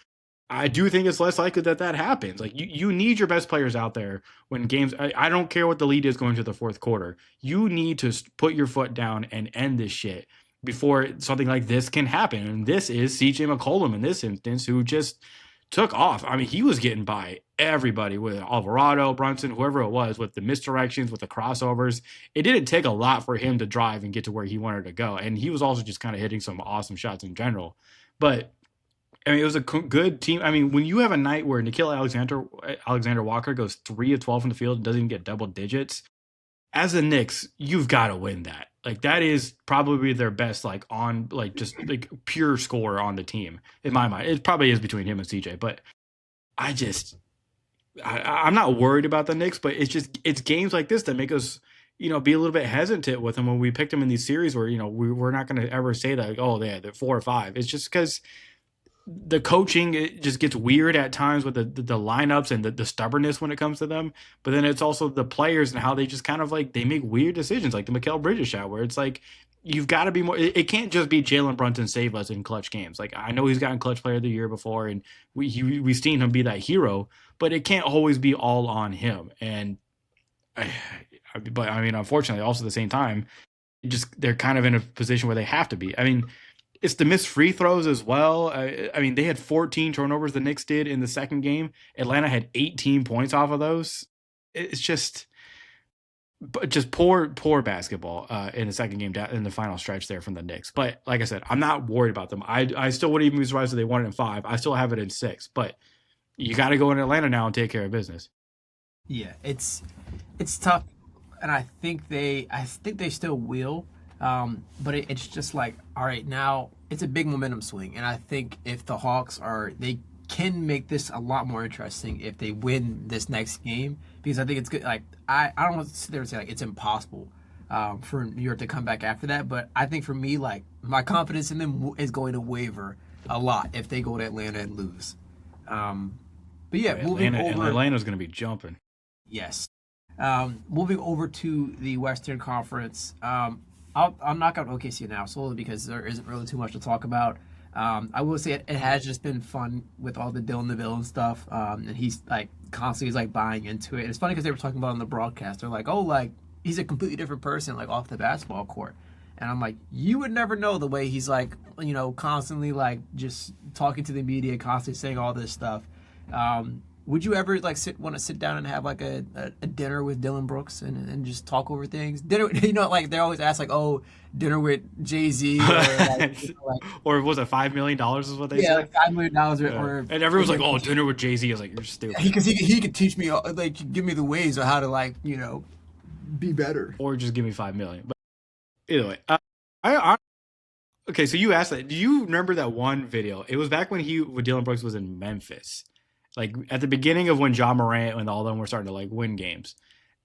I do think it's less likely that that happens. Like you need your best players out there when games. I don't care what the lead is going to the fourth quarter. You need to put your foot down and end this shit before something like this can happen. And this is CJ McCollum in this instance, who just took off. I mean, he was getting by everybody with Alvarado, Brunson, whoever it was, with the misdirections, with the crossovers. It didn't take a lot for him to drive and get to where he wanted to go. And he was also just kind of hitting some awesome shots in general. But I mean, it was a good team. I mean, when you have a night where Nikhil Alexander Walker goes 3 of 12 from the field and doesn't even get double digits, as the Knicks, you've got to win that. Like that is probably their best, like on like just like pure score on the team in my mind. It probably is between him and CJ, but I just I'm not worried about the Knicks, but it's games like this that make us be a little bit hesitant with them when we picked them in these series where we're not going to ever say that like, oh they're 4 or 5. It's just because the coaching, it just gets weird at times with the lineups and the stubbornness when it comes to them. But then it's also the players and how they just kind of like they make weird decisions, like the Mikal Bridges shot, where it's like you've got to be more. It can't just be Jalen Brunson save us in clutch games. Like I know he's gotten clutch player of the year before, and we've seen him be that hero, but it can't always be all on him. And but I mean, unfortunately, also at the same time, just they're kind of in a position where they have to be. I mean, it's the missed free throws as well. I mean, they had 14 turnovers. The Knicks did in the second game. Atlanta had 18 points off of those. It's just poor basketball in the second game in the final stretch there from the Knicks. But like I said, I'm not worried about them. I still wouldn't even be surprised if they won it in 5. I still have it in 6. But you got to go in Atlanta now and take care of business. Yeah, it's tough, and I think they still will. But it's just like, all right, now it's a big momentum swing, and I think if the Hawks are, they can make this a lot more interesting if they win this next game, because I think it's good. Like I don't want to sit there and say like it's impossible for New York to come back after that, but I think for me, like my confidence in them is going to waver a lot if they go to Atlanta and lose. But yeah, moving over. Atlanta's going to be jumping. Yes. Moving over to the Western Conference, I'll knock out OKC now solely because there isn't really too much to talk about. I will say it has just been fun with all the Dylan DeVille and stuff, and he's like constantly like buying into it. And it's funny because they were talking about on the broadcast. They're like, "Oh, like he's a completely different person, like off the basketball court." And I'm like, you would never know the way he's like, constantly like just talking to the media, constantly saying all this stuff. Would you ever like want to sit down and have like a dinner with Dylan Brooks and just talk over things? Dinner, like they always ask like, oh, dinner with Jay-Z, or or was it $5 million is what they yeah, said? like $5 million, or and everyone's like, oh, dinner with Jay-Z. I was like, you're stupid. Because he could teach me, like, give me the ways of how to like be better, or just give me $5 million. But either way, I okay. So you asked that. Do you remember that one video? It was back when Dylan Brooks was in Memphis. Like at the beginning of when Ja Morant and all of them were starting to like win games.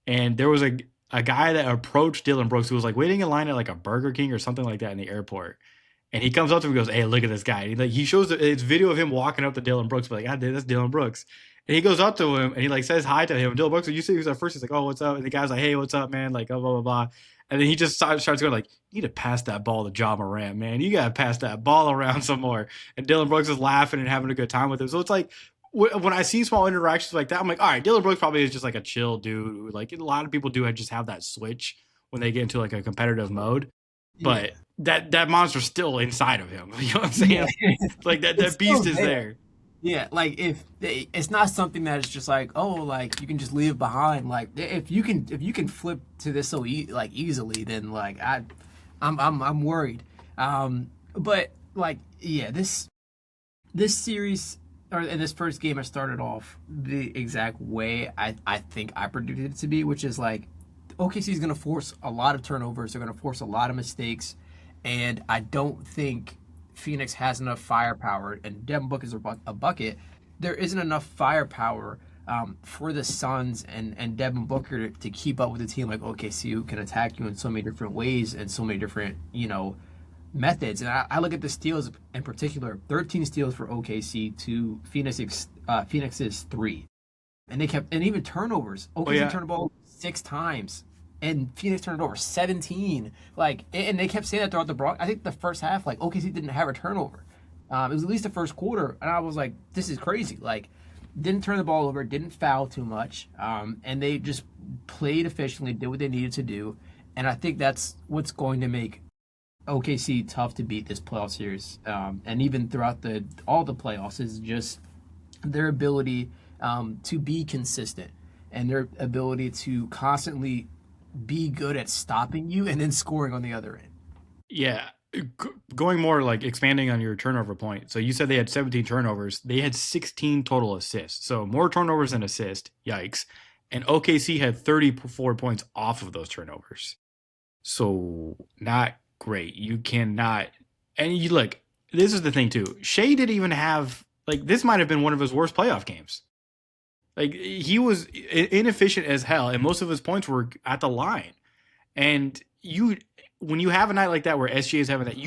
And there was a guy that approached Dylan Brooks who was like waiting in line at like a Burger King or something like that in the airport. And he comes up to him and goes, "Hey, look at this guy." And he shows it's video of him walking up to Dylan Brooks, but like, God, that's Dylan Brooks. And he goes up to him and he like says hi to him. Dylan Brooks, you see who's at first, he's like, "Oh, what's up?" And the guy's like, "Hey, what's up, man?" Like, oh, blah, blah, blah. And then he just starts going like, "You need to pass that ball to Ja Morant, man. You got to pass that ball around some more." And Dylan Brooks is laughing and having a good time with him. So it's like, when I see small interactions like that, I'm like, all right, Dylan Brooks probably is just like a chill dude. Like a lot of people do just have that switch when they get into like a competitive mode. But that monster's still inside of him. You know what I'm saying? Yeah. Like that beast is there. Yeah, like if it's not something that is just like, oh, like you can just leave behind. Like if you can flip to this so easily, then like I'm worried. But like yeah, this series, or in this first game, I started off the exact way I think I predicted it to be, which is like OKC is going to force a lot of turnovers. They're going to force a lot of mistakes, and I don't think Phoenix has enough firepower. And Devin Booker is a bucket. There isn't enough firepower for the Suns and Devin Booker to keep up with a team like OKC, who can attack you in so many different ways and so many different methods. And I look at the steals in particular: 13 steals for OKC to Phoenix's 3, and even turnovers. OKC turned the ball 6 times, and Phoenix turned it over 17. Like, and they kept saying that throughout the broad. I think the first half, like OKC didn't have a turnover. It was at least the first quarter, and I was like, this is crazy. Like, didn't turn the ball over, didn't foul too much, and they just played efficiently, did what they needed to do, and I think that's what's going to make OKC tough to beat this playoff series, and even throughout all the playoffs, is just their ability to be consistent and their ability to constantly be good at stopping you and then scoring on the other end. Yeah, going more like expanding on your turnover point. So you said they had 17 turnovers. They had 16 total assists. So more turnovers than assists. Yikes. And OKC had 34 points off of those turnovers. So not great. You cannot, and you look, this is the thing too. Shea didn't even have, like, this might have been one of his worst playoff games. Like, he was inefficient as hell, and most of his points were at the line. And when you have a night like that where SGA is having that,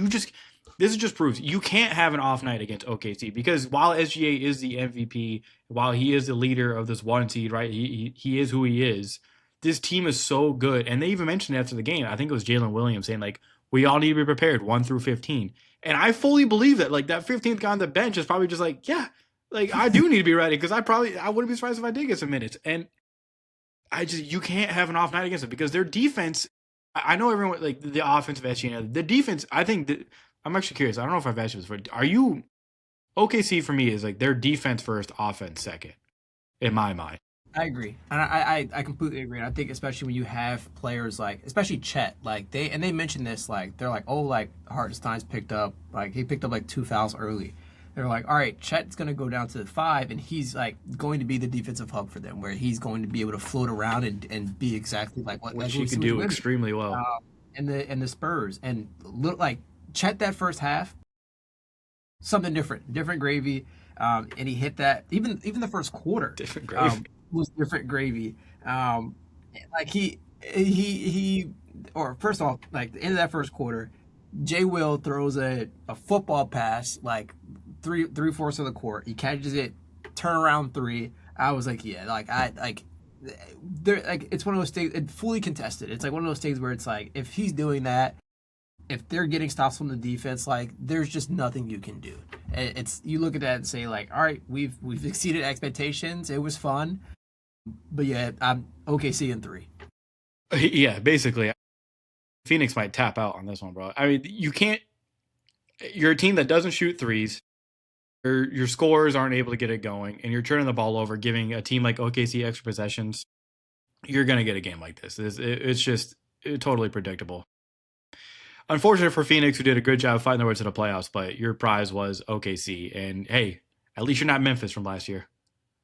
this just proves you can't have an off night against OKC, because while SGA is the MVP, while he is the leader of this one seed, right? He is who he is. This team is so good, and they even mentioned after the game, I think it was Jalen Williams saying like, we all need to be prepared 1 through 15. And I fully believe that, like, that 15th guy on the bench is probably just like, yeah, like, I do need to be ready, because I wouldn't be surprised if I did get some minutes. And you can't have an off night against them, because their defense, I know everyone, like, the offensive SGA, the defense, I think that I'm actually curious. I don't know if I've asked you this before. Are you OKC for me is like their defense first, offense second, in my mind. I agree, and I completely agree. And I think especially when you have players like, especially Chet, like they mentioned this, like they're like, oh, like Hartenstein's picked up, like he picked up like 2 fouls early. They're like, all right, Chet's gonna go down to the five, and he's like going to be the defensive hub for them, where he's going to be able to float around and be exactly like Which we he see can with do Wimby, extremely well. and the Spurs, and look like Chet that first half, something different gravy. And he hit that even the first quarter Different grave. was different gravy. Like he or first off, like the end of that first quarter, Jay Will throws a football pass like three-fourths of the court. He catches it, turnaround three. I was like, yeah, like I like there like it's one of those things. It's fully contested. It's like one of those things where it's like if he's doing that, if they're getting stops from the defense, like there's just nothing you can do. It's you look at that and say like, all right, we've exceeded expectations. It was fun, but yeah, I'm OKC in three. Yeah, basically, Phoenix might tap out on this one, bro. I mean, you can't. You're a team that doesn't shoot threes. Your scorers aren't able to get it going, and you're turning the ball over, giving a team like OKC extra possessions. You're gonna get a game like this. It's just totally predictable. Unfortunate for Phoenix, who did a good job fighting their way to the playoffs, but your prize was OKC. And hey, at least you're not Memphis from last year.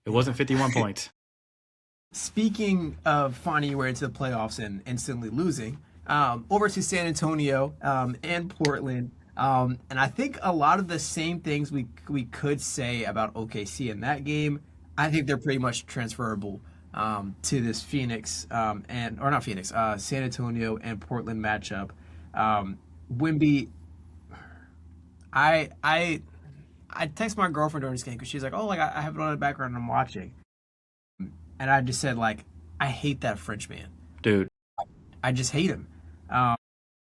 It Yeah. wasn't 51 points. Speaking of finding your way into the playoffs and instantly losing, over to San Antonio and Portland. And I think a lot of the same things we could say about OKC in that game, I think they're pretty much transferable to this Phoenix and or not Phoenix, San Antonio and Portland matchup. Wimby, I I I text my girlfriend during this game because she's like, oh, like I have it on in the background and I'm watching, and I just said like I hate that French man. Dude, I just hate him. Um,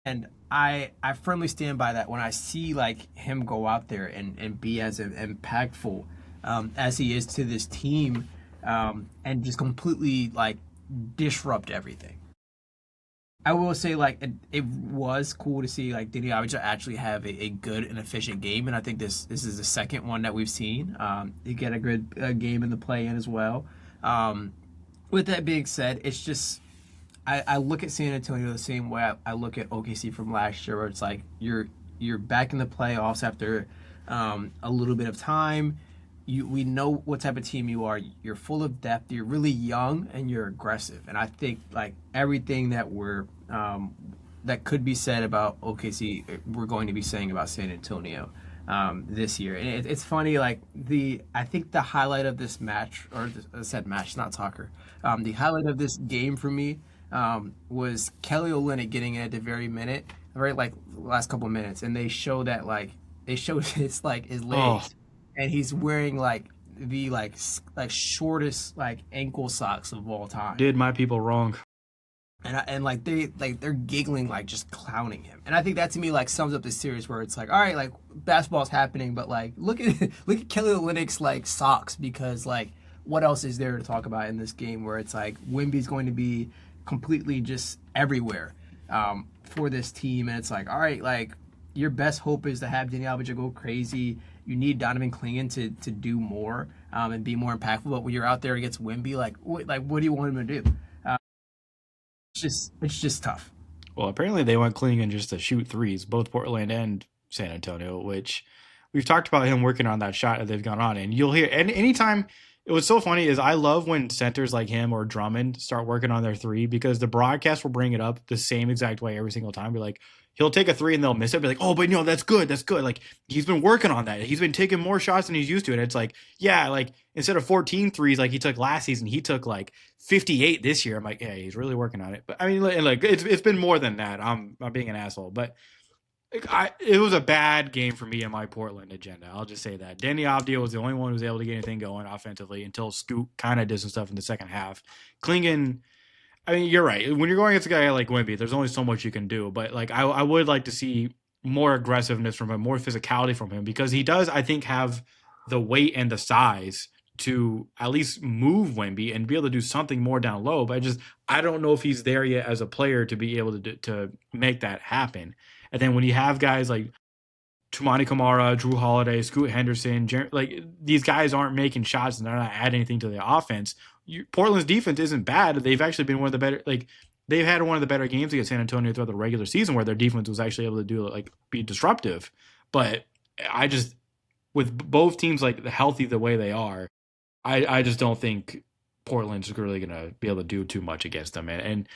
and I firmly stand by that when I see like him go out there and be as impactful as he is to this team and just completely like disrupt everything. I will say like it was cool to see like Deni Avdija actually have a good and efficient game, and I think this is the second one that we've seen. He get a good game in the play in as well. Um, with that being said, it's just I look at San Antonio the same way I look at OKC from last year, where it's like you're back in the playoffs after a little bit of time. We know what type of team you are. You're full of depth. You're really young and you're aggressive. And I think like everything that could be said about OKC, we're going to be saying about San Antonio this year. And it's funny, like I think the highlight of this match, or I said match, not soccer. The highlight of this game for me was Kelly Olynyk getting in at the very like last couple of minutes, and they show that like they show his like his oh, legs, and he's wearing like the like shortest like ankle socks of all time, did my people wrong. and like they're giggling like just clowning him, and I think that to me like sums up the series where it's like all right like basketball's happening, but like look at look at Kelly Olynyk's like socks because like what else is there to talk about in this game where it's like Wimby's going to be completely just everywhere for this team, and it's like all right like your best hope is to have Deni Avdija go crazy. You need Donovan Clingan to do more and be more impactful. But when you're out there against Wimby, what do you want him to do? It's just tough. Well, apparently they want Klingon just to shoot threes, both Portland and San Antonio, which we've talked about him working on that shot that they've gone on. And you'll hear, and anytime, it was so funny is I love when centers like him or Drummond start working on their three because the broadcast will bring it up the same exact way every single time. Be like, he'll take a three and they'll miss it. Be like, oh, but no, that's good. That's good. Like, he's been working on that. He's been taking more shots than he's used to. And it's like, yeah, like instead of 14 threes like he took last season, he took like 58 this year. I'm like, yeah, he's really working on it. But I mean, like it's been more than that. I'm being an asshole. But it was a bad game for me in my Portland agenda. I'll just say that. Deni Avdija was the only one who was able to get anything going offensively until Scoot kind of did some stuff in the second half. Klingon, I mean, you're right. When you're going against a guy like Wimby, there's only so much you can do. But like, I would like to see more aggressiveness from him, more physicality from him, because he does, I think, have the weight and the size to at least move Wimby and be able to do something more down low. But I don't know if he's there yet as a player to be able to make that happen. And then when you have guys like Tumani Kamara, Drew Holiday, Scoot Henderson, like these guys aren't making shots and they're not adding anything to the offense. Portland's defense isn't bad. They've actually been one of the better, like they've had one of the better games against San Antonio throughout the regular season where their defense was actually able to do like be disruptive. But I just with both teams like healthy the way they are, I just don't think Portland's really gonna be able to do too much against them. And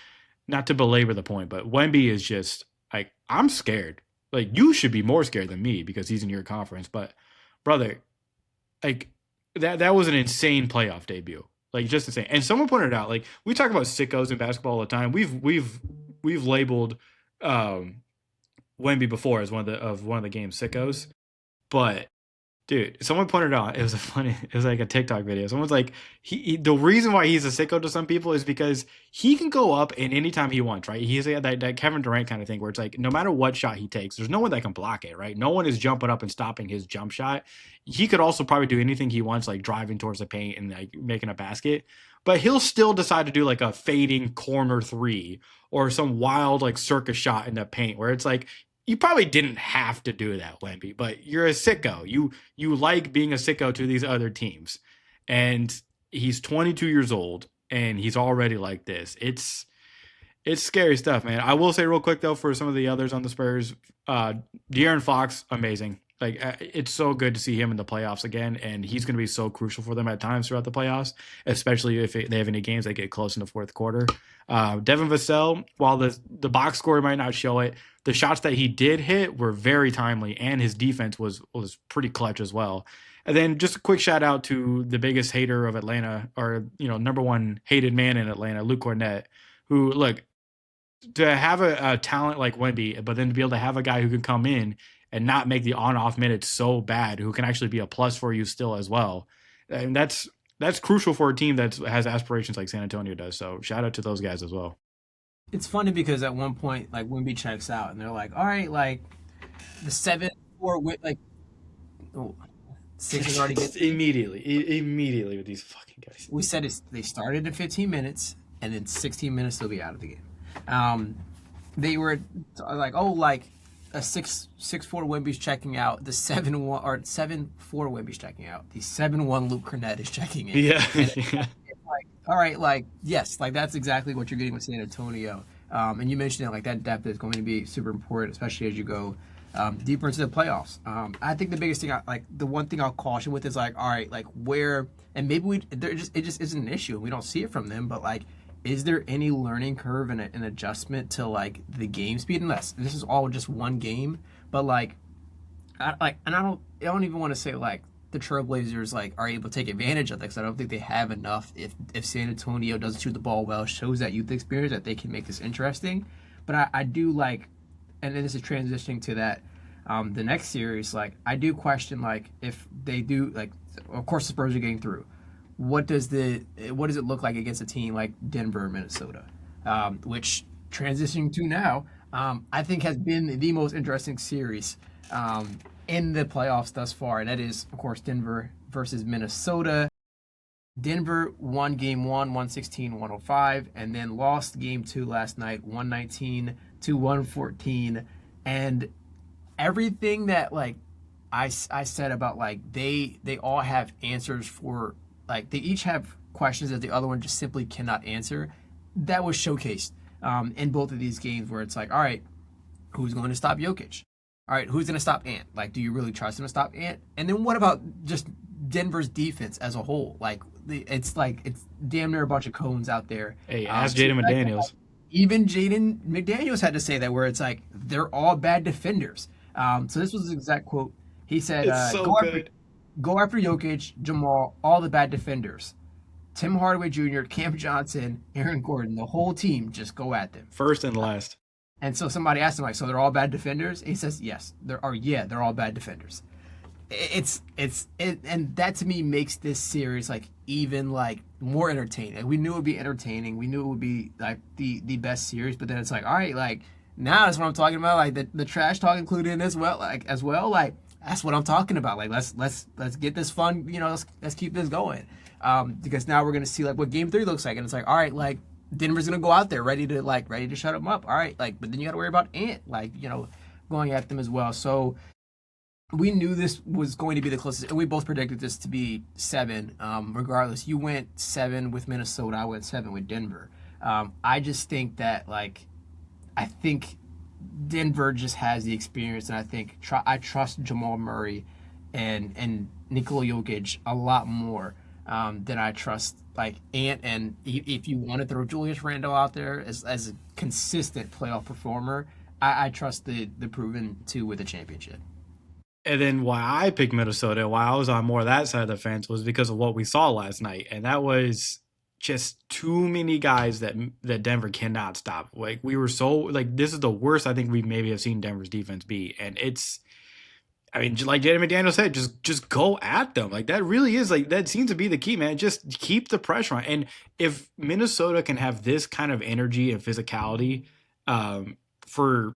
not to belabor the point, but Wemby is just like I'm scared. Like you should be more scared than me because he's in your conference. But brother, like that was an insane playoff debut. Like just insane. And someone pointed out, like we talk about sickos in basketball all the time. We've labeled Wemby before as one of the game's sickos. But dude, someone pointed out it was like a TikTok video. Someone's like, the reason why he's a sicko to some people is because he can go up in any time he wants, right? He's like that Kevin Durant kind of thing where it's like no matter what shot he takes, there's no one that can block it, right? No one is jumping up and stopping his jump shot. He could also probably do anything he wants, like driving towards the paint and like making a basket, but he'll still decide to do like a fading corner three or some wild like circus shot in the paint where it's like you probably didn't have to do that, Wemby, but you're a sicko. You like being a sicko to these other teams. And he's 22 years old and he's already like this. It's scary stuff, man. I will say real quick though, for some of the others on the Spurs, De'Aaron Fox, amazing. Like it's so good to see him in the playoffs again, and he's going to be so crucial for them at times throughout the playoffs, especially if they have any games that get close in the fourth quarter. Devin Vassell, while the box score might not show it, the shots that he did hit were very timely, and his defense was pretty clutch as well. And then just a quick shout out to the biggest hater of Atlanta, or number one hated man in Atlanta, Luke Cornett, who look to have a talent like Wemby, but then to be able to have a guy who can come in and not make the on-off minutes so bad, who can actually be a plus for you still as well. And that's crucial for a team that has aspirations like San Antonio does. So shout out to those guys as well. It's funny because at one point, like Wemby checks out, and they're like, "All right, like the 7-4 win, like oh, six is already good." Immediately with these fucking guys. We said they started in 15 minutes, and in 16 minutes they'll be out of the game. They were like, "Oh, like." A 6-4 Wemby's checking out. The 7-1 or 7-4 Wemby's checking out. The 7-1 Luke Cornett is checking in. Yeah. It's like, all right, like yes, like that's exactly what you're getting with San Antonio. And you mentioned it, like that depth is going to be super important, especially as you go deeper into the playoffs. I think the biggest thing, the one thing I'll caution with is like, all right, like where, and maybe it just isn't an issue. We don't see it from them, but like. Is there any learning curve and an adjustment to like the game speed? Unless this is all just one game, but I don't even want to say like the Trailblazers like are able to take advantage of that because I don't think they have enough. If San Antonio doesn't shoot the ball well, shows that youth experience that they can make this interesting. But I do like, and then this is transitioning to that the next series. Like I do question like if they do like, of course the Spurs are getting through. What does it look like against a team like Denver or Minnesota, which transitioning to now, I think has been the most interesting series in the playoffs thus far. And that is, of course, Denver versus Minnesota. Denver won game 1, 116-105, and then lost game 2 last night, 119-114. And everything that like I said about like they all have answers for. Like they each have questions that the other one just simply cannot answer. That was showcased in both of these games where it's like, all right, who's going to stop Jokic? All right, who's going to stop Ant? Like, do you really trust him to stop Ant? And then what about just Denver's defense as a whole? Like, it's damn near a bunch of cones out there. Hey, ask Jaden McDaniels. Even Jaden McDaniels had to say that where it's like they're all bad defenders. So this was his exact quote. He said, it's so good. Go after Jokic, Jamal, all the bad defenders. Tim Hardaway Jr., Cam Johnson, Aaron Gordon, the whole team, just go at them. First and last. And so somebody asked him, like, so they're all bad defenders? And he says, yes, they're all bad defenders. And that to me makes this series like even like more entertaining. Like, we knew it would be entertaining. We knew it would be like the best series, but then it's like, all right, like now that's what I'm talking about. Like the trash talk included in as well. Like that's what I'm talking about. Like let's get this fun. Let's keep this going. Because now we're gonna see like what Game 3 looks like, and it's like, all right, like Denver's gonna go out there ready to shut them up. All right, like, but then you got to worry about Ant, like going at them as well. So we knew this was going to be the closest, and we both predicted this to be seven. Regardless, you went seven with Minnesota. I went seven with Denver. I just think that I think Denver just has the experience, and I think I trust Jamal Murray and Nikola Jokic a lot more than I trust Ant. And if you want to throw Julius Randle out there as a consistent playoff performer, I trust the proven two with a championship. And then why I picked Minnesota, why I was on more of that side of the fence, was because of what we saw last night, and that was just too many guys that Denver cannot stop. Like we were so like this is the worst I think we maybe have seen Denver's defense be, and it's. I mean, like Jaden McDaniel said, just go at them. Like that really is like that seems to be the key, man. Just keep the pressure on. And if Minnesota can have this kind of energy and physicality, for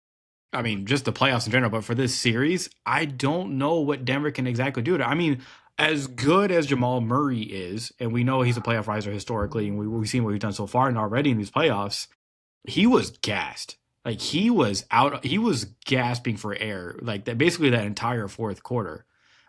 I mean, just the playoffs in general, but for this series, I don't know what Denver can exactly do. I mean, as good as Jamal Murray is, and we know he's a playoff riser historically, and we've seen what he's done so far and already in these playoffs, he was gassed. Like he was out, he was gasping for air, like that basically that entire fourth quarter.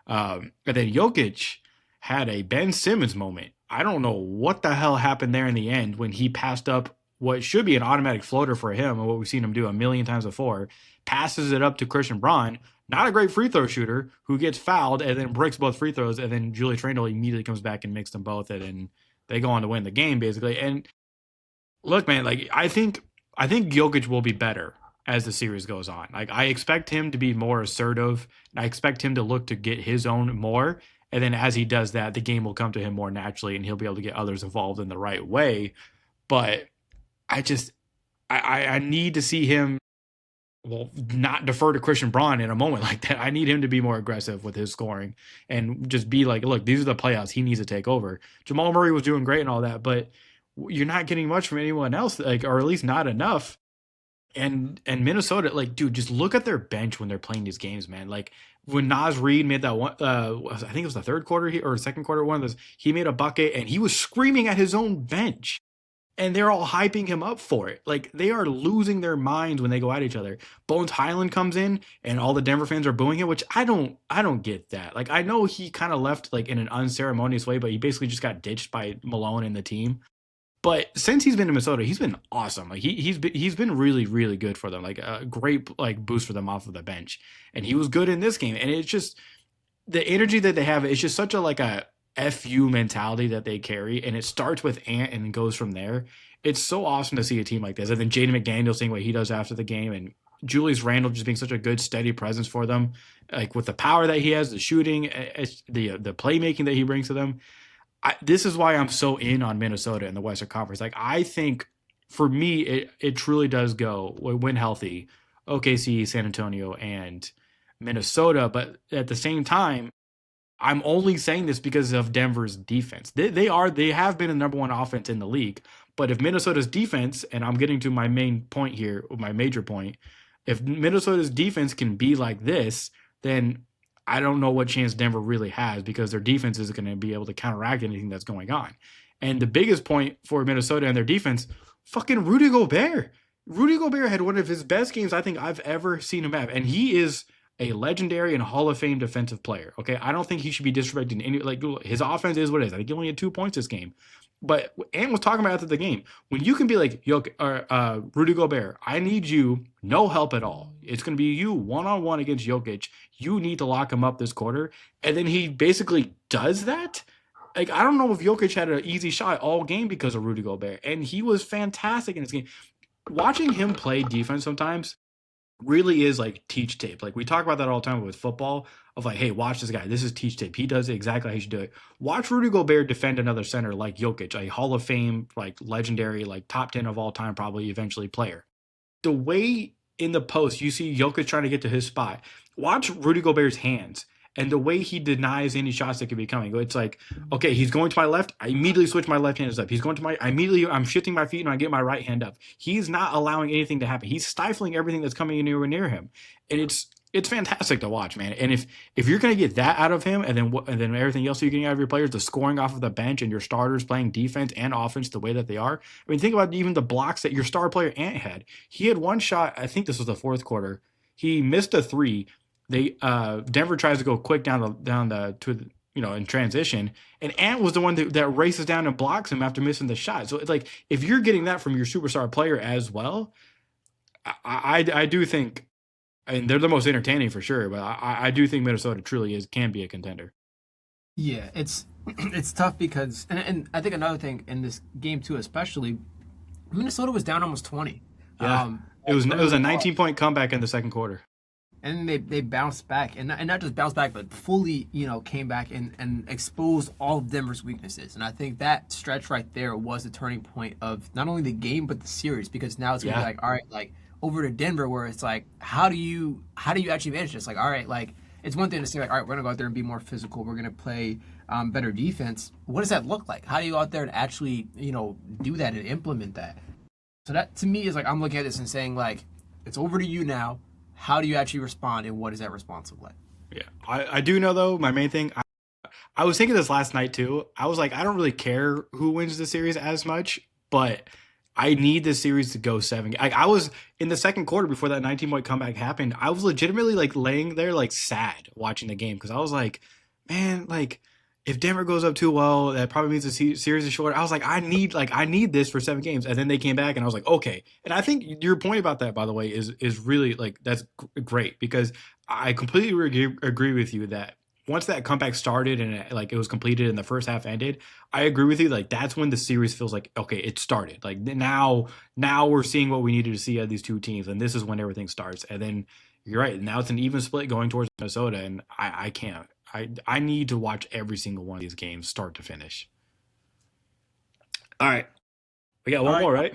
And then Jokic had a Ben Simmons moment. I don't know what the hell happened there in the end when he passed up what should be an automatic floater for him, and what we've seen him do a million times before, passes it up to Christian Braun, not a great free throw shooter, who gets fouled and then breaks both free throws, and then Julius Randle immediately comes back and makes them both, and then they go on to win the game basically. And look, man, like I think Jokic will be better as the series goes on. Like I expect him to be more assertive. I expect him to look to get his own more. And then as he does that, the game will come to him more naturally and he'll be able to get others involved in the right way. But I just I need to see him not defer to Christian Braun in a moment like that. I need him to be more aggressive with his scoring and just be like, look, these are the playoffs. He needs to take over. Jamal Murray was doing great and all that, but you're not getting much from anyone else, like, or at least not enough. And Minnesota, like, dude, just look at their bench when they're playing these games, man. Like when Nas Reed made that one, I think it was the third quarter or second quarter, one of those, he made a bucket and he was screaming at his own bench. And they're all hyping him up for it. Like they are losing their minds when they go at each other. Bones Highland comes in and all the Denver fans are booing him, which I don't get that. Like I know he kind of left like in an unceremonious way, but he basically just got ditched by Malone and the team. But since he's been in Minnesota, he's been awesome. Like he's been really really good for them. Like a great like boost for them off of the bench. And he was good in this game. And it's just the energy that they have. It's just such a like a fu mentality that they carry, and it starts with Ant and goes from there. It's so awesome to see a team like this. And then Jaden McDaniel seeing what he does after the game, and Julius Randle just being such a good steady presence for them, like with the power that he has, the shooting, the playmaking that he brings to them. This is why I'm so in on Minnesota in the Western Conference. Like I think for me, it truly does go when healthy, OKC, San Antonio, and Minnesota. But at the same time, I'm only saying this because of Denver's defense. They have been the number one offense in the league. But if Minnesota's defense, and I'm getting to my main point here, my major point, if Minnesota's defense can be like this, then I don't know what chance Denver really has, because their defense is going to be able to counteract anything that's going on. And the biggest point for Minnesota and their defense, fucking Rudy Gobert. Rudy Gobert had one of his best games I think I've ever seen him have, and he is a legendary and Hall of Fame defensive player. Okay, I don't think he should be disrespected in any, like, his offense is what it is. I think he only had 2 points this game. But Ant was talking about after the game, when you can be like, yo, Rudy Gobert, I need you, no help at all. It's going to be you one-on-one against Jokic. You need to lock him up this quarter. And then he basically does that. Like, I don't know if Jokic had an easy shot all game because of Rudy Gobert. And he was fantastic in this game. Watching him play defense sometimes really is like teach tape. Like we talk about that all the time with football, of like, hey, watch this guy. This is teach tape. He does exactly how he should do it. Watch Rudy Gobert defend another center like Jokic, a Hall of Fame, like legendary, like top 10 of all time, probably eventually player. The way in the post you see Jokic trying to get to his spot, watch Rudy Gobert's hands and the way he denies any shots that could be coming. It's like, okay, he's going to my left. I immediately switch my left hand up. He's going to my, I'm shifting my feet and I get my right hand up. He's not allowing anything to happen. He's stifling everything that's coming anywhere near him. And it's fantastic to watch, man. And if you're going to get that out of him, and then everything else you're getting out of your players, the scoring off of the bench and your starters playing defense and offense the way that they are. I mean, think about even the blocks that your star player Ant had. He had one shot, I think this was the fourth quarter. He missed a three. they Denver tries to go quick down the to the, in transition, and Ant was the one that races down and blocks him after missing the shot. So it's like if you're getting that from your superstar player as well, I do think, I mean, they're the most entertaining for sure, but I do think Minnesota truly can be a contender. Yeah, it's it's tough because and I think another thing in this game too, especially Minnesota was down almost 20. Yeah, it was early a on. 19-point comeback in the second quarter. And they bounced back, and not just bounced back, but fully, came back and exposed all of Denver's weaknesses. And I think that stretch right there was the turning point of not only the game but the series, because now it's gonna be Yeah, like, all right, like over to Denver, where it's like, how do you actually manage this? Like, all right, like it's one thing to say like, all right, we're gonna go out there and be more physical, we're gonna play better defense. What does that look like? How do you go out there and actually, do that and implement that? So that to me is like I'm looking at this and saying like, it's over to you now. How do you actually respond, and what does that response look like? yeah. I do know though. My main thing. I was thinking this last night too. I was like, I don't really care who wins the series as much, but I need this series to go seven. I was in the second quarter before that 19-point comeback happened. I was legitimately like laying there like sad watching the game because I was like, man, like if Denver goes up too well, that probably means the series is short. I was like, I need this for 7 games, and then they came back, and I was like, okay. And I think your point about that, by the way, is really like that's great because I completely agree with you that once that comeback started and it was completed and the first half ended, I agree with you. Like that's when the series feels like okay, it started. Like now we're seeing what we needed to see out of these two teams, and this is when everything starts. And then you're right. Now it's an even split going towards Minnesota, and I can't. I need to watch every single one of these games start to finish. All right, we got All one right, more, right?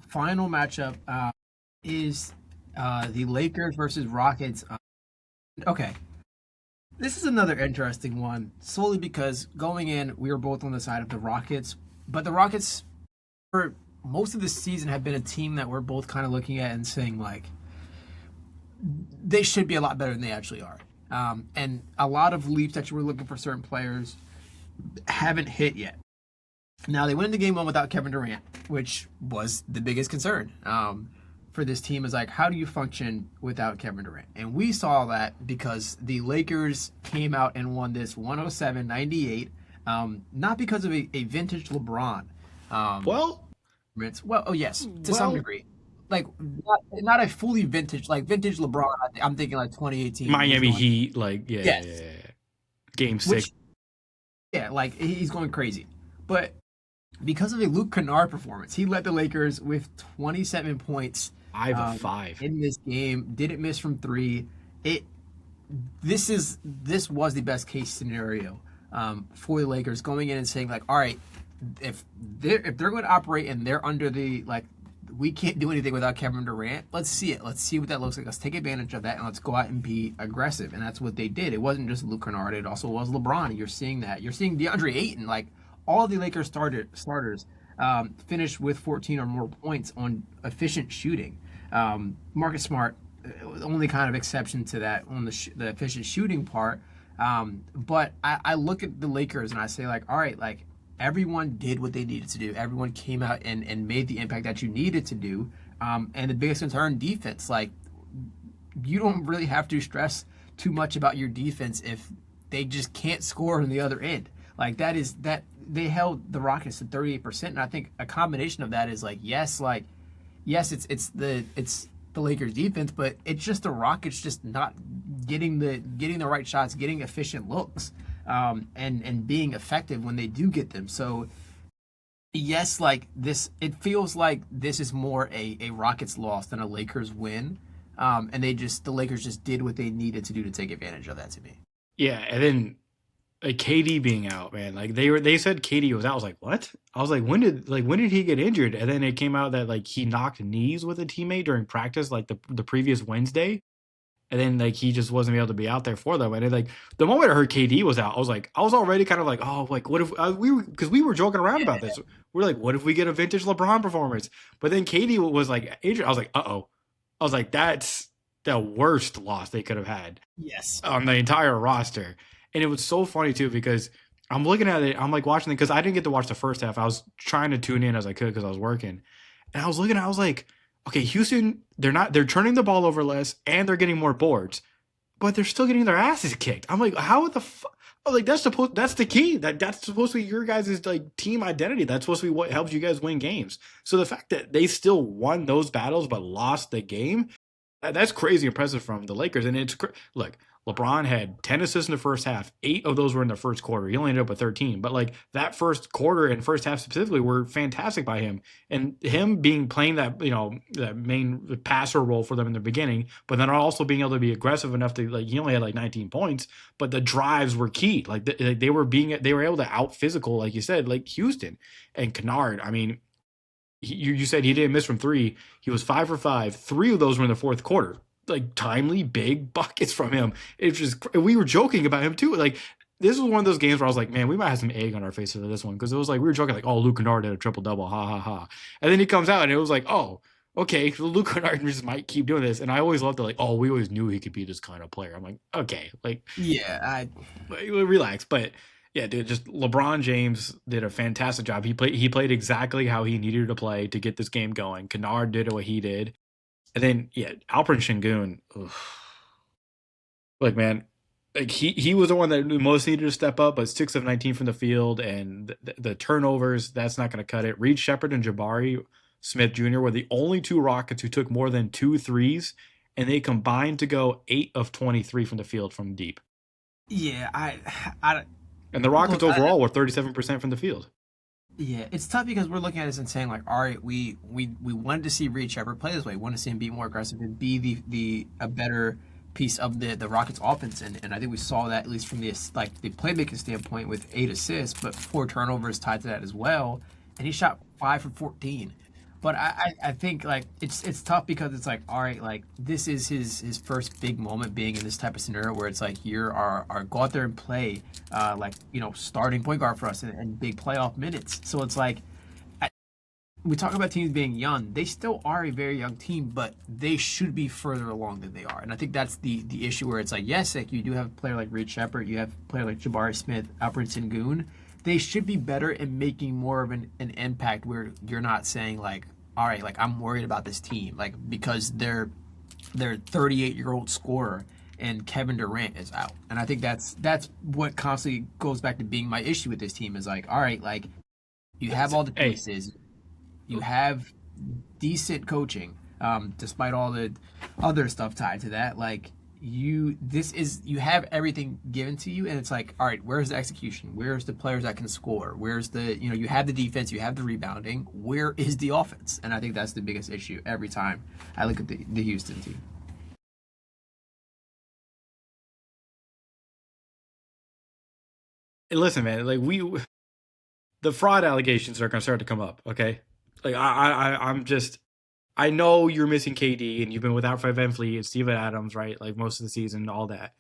final matchup is the Lakers versus Rockets. Okay, this is another interesting one, solely because going in, we were both on the side of the Rockets, but the Rockets, for most of the season, have been a team that we're both kind of looking at and saying like they should be a lot better than they actually are. And a lot of leaps that you were looking for certain players haven't hit yet. Now they went into game one without Kevin Durant, which was the biggest concern for this team. Is like, how do you function without Kevin Durant? And we saw that because the Lakers came out and won this 107-98, not because of a vintage LeBron. Um, Well, well, oh yes, to some well, degree. Like not a fully vintage like vintage LeBron. I'm thinking like 2018 when he's Miami going. Heat, like Yes, yeah. Game six, which yeah, like he's going crazy. But because of a Luke Kennard performance, he led the Lakers with 27 points 5 of 5. in this game. Didn't miss from three. It this was the best case scenario for the Lakers going in and saying like, all right, if they're going to operate and they're under the like, we can't do anything without Kevin Durant. Let's see it. Let's see what that looks like. Let's take advantage of that and let's go out and be aggressive. And that's what they did. It wasn't just Luke Kennard. It also was LeBron. You're seeing that. You're seeing DeAndre Ayton. Like all of the Lakers starters finished with 14 or more points on efficient shooting. Marcus Smart, only kind of exception to that on the efficient shooting part. But I look at the Lakers and I say like, all right, like everyone did what they needed to do. Everyone came out and made the impact that you needed to do. And the biggest concern, defense. Like you don't really have to stress too much about your defense if they just can't score on the other end. Like that they held the Rockets to 38%, and I think a combination of that is like yes, it's the Lakers defense, but it's just the Rockets just not getting the right shots, getting efficient looks, and being effective when they do get them. So yes, like this, it feels like this is more a Rockets loss than a Lakers win. And the Lakers just did what they needed to do to take advantage of that to me. Yeah, and then like KD being out, man. Like they said KD was out. I was like, what? I was like, when did he get injured? And then it came out that like he knocked knees with a teammate during practice, like the previous Wednesday. And then like he just wasn't able to be out there for them. And then like the moment I heard KD was out, I was already kind of like, oh, like what if because we were joking around about this. We're like, what if we get a vintage LeBron performance? But then KD was like injured. I was like, uh-oh. I was like, that's the worst loss they could have had Yes. on the entire roster. And it was so funny too because I'm looking at it, I'm like watching it because I didn't get to watch the first half. I was trying to tune in as I could because I was working. And I was looking, I was like, okay, Houston, they're turning the ball over less and they're getting more boards. but they're still getting their asses kicked. I'm like, how the fuck? Oh, like that's the key. That's supposed to be your guys' like team identity. That's supposed to be what helps you guys win games. So the fact that they still won those battles but lost the game, that's crazy impressive from the Lakers. And look, LeBron had 10 assists in the first half. 8 of those were in the first quarter. He only ended up with 13. But like that first quarter and first half specifically were fantastic by him. And him being playing that, that main passer role for them in the beginning, but then also being able to be aggressive enough to like he only had like 19 points, but the drives were key. Like they were able to out physical, like you said, like Houston and Kennard. I mean, you said he didn't miss from 3. He was 5 for 5. 3 of those were in the fourth quarter. Like timely big buckets from him. It's just we were joking about him too. Like this was one of those games where I was like, man, we might have some egg on our faces for this one because it was like we were joking like, oh, Luke Kennard had a triple double, ha ha ha, and then he comes out and it was like, oh, okay, so Luke Kennard just might keep doing this. And I always loved it, like, oh, we always knew he could be this kind of player. I'm like, okay, like, Yeah, relax, but. Yeah, dude, just LeBron James did a fantastic job. He played exactly how he needed to play to get this game going. Kennard did what he did. And then, yeah, Alperen Sengun. Look, man, like he was the one that most needed to step up, but 6 of 19 from the field and the turnovers, that's not going to cut it. Reed Shepherd and Jabari Smith Jr. were the only 2 Rockets who took more than 2 threes, and they combined to go 8 of 23 from the field from deep. yeah, And the Rockets overall were 37% from the field. Yeah, it's tough because we're looking at this and saying like, all right, we wanted to see Reed Shepard play this way. We want to see him be more aggressive and be the a better piece of the Rockets offense, and I think we saw that at least from the playmaking standpoint with 8 assists, but 4 turnovers tied to that as well, and he shot 5 for 14. But I think like it's tough because it's like, all right, like this is his first big moment being in this type of scenario where it's like you're our go out there and play starting point guard for us and big playoff minutes. So it's like we talk about teams being young. They still are a very young team, but they should be further along than they are. And I think that's the issue where it's like, yes, like you do have a player like Reed Shepherd, you have a player like Jabari Smith, Alperen Sengun. They should be better in making more of an impact where you're not saying like, all right, like I'm worried about this team, like because they're 38-year-old scorer and Kevin Durant is out. And I think that's what constantly goes back to being my issue with this team is like, all right, like you have all the pieces, you have decent coaching, despite all the other stuff tied to that, like you have everything given to you, and it's like, all right, where's the execution? Where's the players that can score? Where's the you have the defense, you have the rebounding. Where is the offense? And I think that's the biggest issue every time I look at the Houston team. And listen, man, like the fraud allegations are going to start to come up. Okay, like I'm just. I know you're missing KD and you've been without Fred VanVleet and Steven Adams, right? Like most of the season, all that.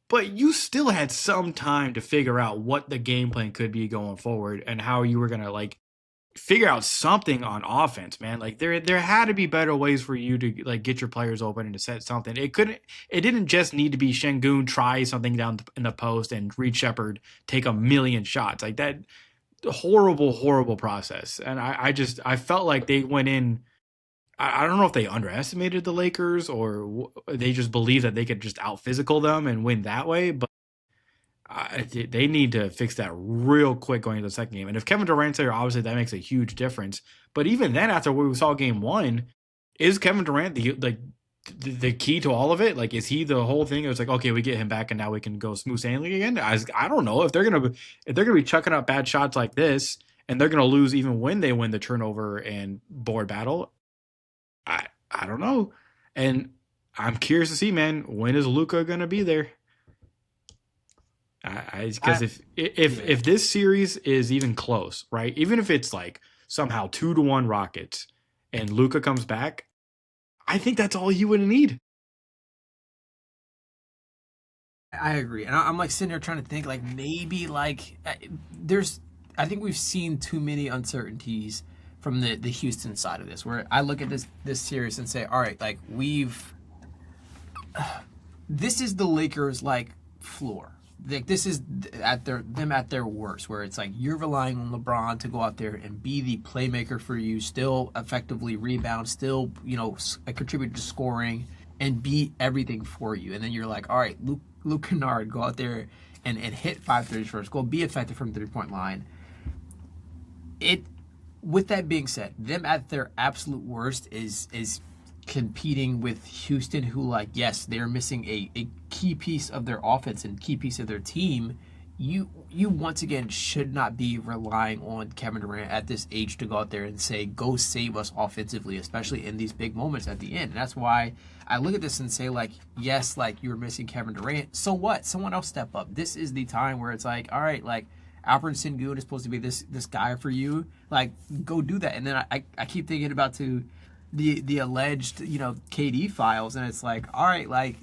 But you still had some time to figure out what the game plan could be going forward and how you were going to like figure out something on offense, man. Like there had to be better ways for you to like get your players open and to set something. It didn't just need to be Sengun try something down in the post and Reed Shepherd take a million shots. Like that horrible process. And I felt like they went in. I don't know if they underestimated the Lakers or they just believed that they could just out physical them and win that way. But they need to fix that real quick going into the second game. And if Kevin Durant's there, obviously that makes a huge difference. But even then, after we saw game 1, is Kevin Durant the key to all of it? Like, is he the whole thing? It's like, okay, we get him back and now we can go smooth sailing again. I don't know if they're gonna be chucking up bad shots like this and they're gonna lose even when they win the turnover and board battle. I don't know. And I'm curious to see, man, when is Luka going to be there? Because if this series is even close, right? Even if it's like somehow 2-1 Rockets and Luka comes back, I think that's all you would need. I agree, and I'm like sitting there trying to think like maybe like I think we've seen too many uncertainties from the Houston side of this, where I look at this series and say, all right, like this is the Lakers like floor. Like this is at their worst, where it's like you're relying on LeBron to go out there and be the playmaker for you, still effectively rebound, still contribute to scoring, and be everything for you. And then you're like, all right, Luke Kennard, go out there and hit 5 threes first. Go be effective from the 3 point line. It With that being said, them at their absolute worst is competing with Houston, who, like, yes, they're missing a key piece of their offense and key piece of their team. You once again should not be relying on Kevin Durant at this age to go out there and say, go save us offensively, especially in these big moments at the end. And that's why I look at this and say, like, yes, like, you're missing Kevin Durant. So what? Someone else step up. This is the time where it's like, all right, like, Alperen Sengun is supposed to be this guy for you. Like, go do that. And then I keep thinking about the alleged, KD files, and it's like, all right, like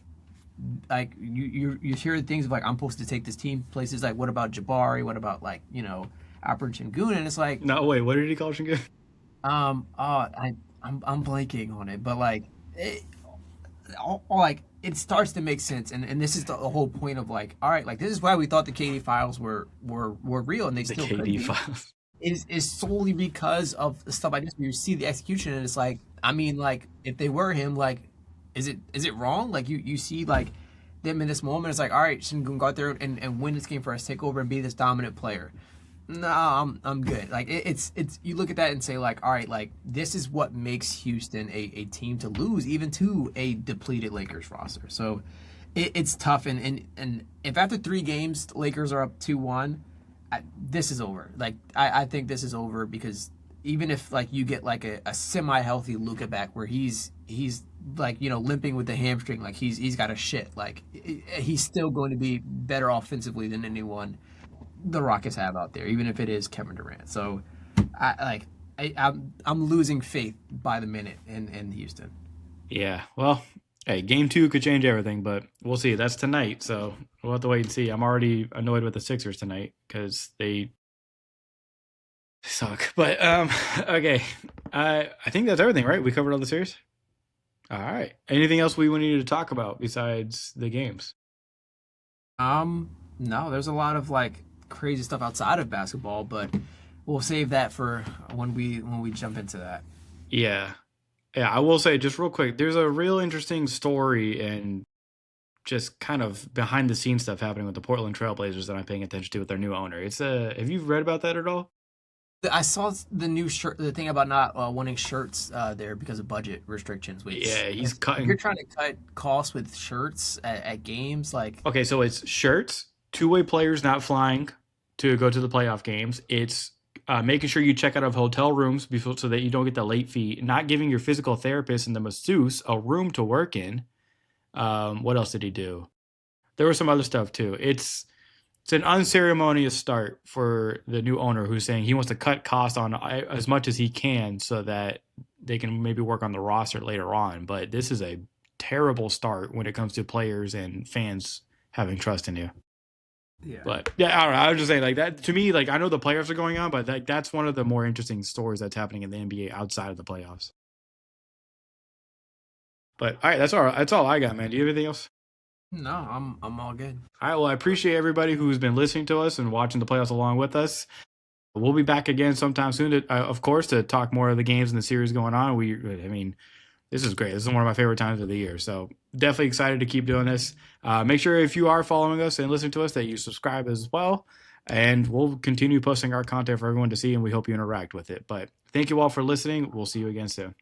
you hear things of, like, I'm supposed to take this team places. Like, what about Jabari? What about, like, Alperen Sengun? And it's like, No, wait, what did he call Shingo? I'm blanking on it, but like, like, it starts to make sense, and this is the whole point of, like, all right, like, this is why we thought the KD files were real, and they The still could KD be. files. Is solely because of the stuff like this. You see the execution, and it's like, I mean, like, if they were him, like, is it wrong? Like, you see, like, them in this moment, it's like, all right, Shingun, go out there and win this game for us, take over and be this dominant player. No, I'm good. Like, it's you look at that and say, like, all right, like, this is what makes Houston a team to lose, even to a depleted Lakers roster. So it's tough, and if after 3 games the Lakers are up 2-1, this is over. Like, I think this is over, because even if, like, you get like a semi healthy Luka back, where he's like, limping with the hamstring, like, he's got a shit, like, he's still going to be better offensively than anyone the Rockets have out there, even if it is Kevin Durant. So I'm losing faith by the minute in Houston. Yeah, well, hey, game two could change everything, but we'll see. That's tonight, so we'll have to wait and see. I'm already annoyed with the Sixers tonight because they suck. But okay, I think that's everything, right? We covered all the series. All right. Anything else we needed to talk about besides the games? No, there's a lot of, like, crazy stuff outside of basketball, but we'll save that for when we jump into that. Yeah, yeah. I will say just real quick. There's a real interesting story and just kind of behind the scenes stuff happening with the Portland Trailblazers that I'm paying attention to with their new owner. It's have you read about that at all? I saw the new shirt, the thing about not wanting shirts there because of budget restrictions, which, Yeah, he's if you're cutting. trying to cut costs with shirts at games, like, Okay, so it's shirts, two-way players not flying to go to the playoff games. It's making sure you check out of hotel rooms before so that you don't get the late fee. Not giving your physical therapist and the masseuse a room to work in. What else did he do? There was some other stuff too. It's an unceremonious start for the new owner who's saying he wants to cut costs on as much as he can so that they can maybe work on the roster later on. But this is a terrible start when it comes to players and fans having trust in you. yeah. But yeah, I don't know. I was just saying, like, that to me, like, I know the playoffs are going on, but that's one of the more interesting stories that's happening in the NBA outside of the playoffs. But all right, that's all. That's all I got, man. Do you have anything else? No, I'm all good. All right. Well, I appreciate everybody who's been listening to us and watching the playoffs along with us. We'll be back again sometime soon, of course, to talk more of the games and the series going on. I mean, this is great. This is one of my favorite times of the year. So definitely excited to keep doing this. Make sure if you are following us and listening to us that you subscribe as well. And we'll continue posting our content for everyone to see, and we hope you interact with it. But thank you all for listening. We'll see you again soon.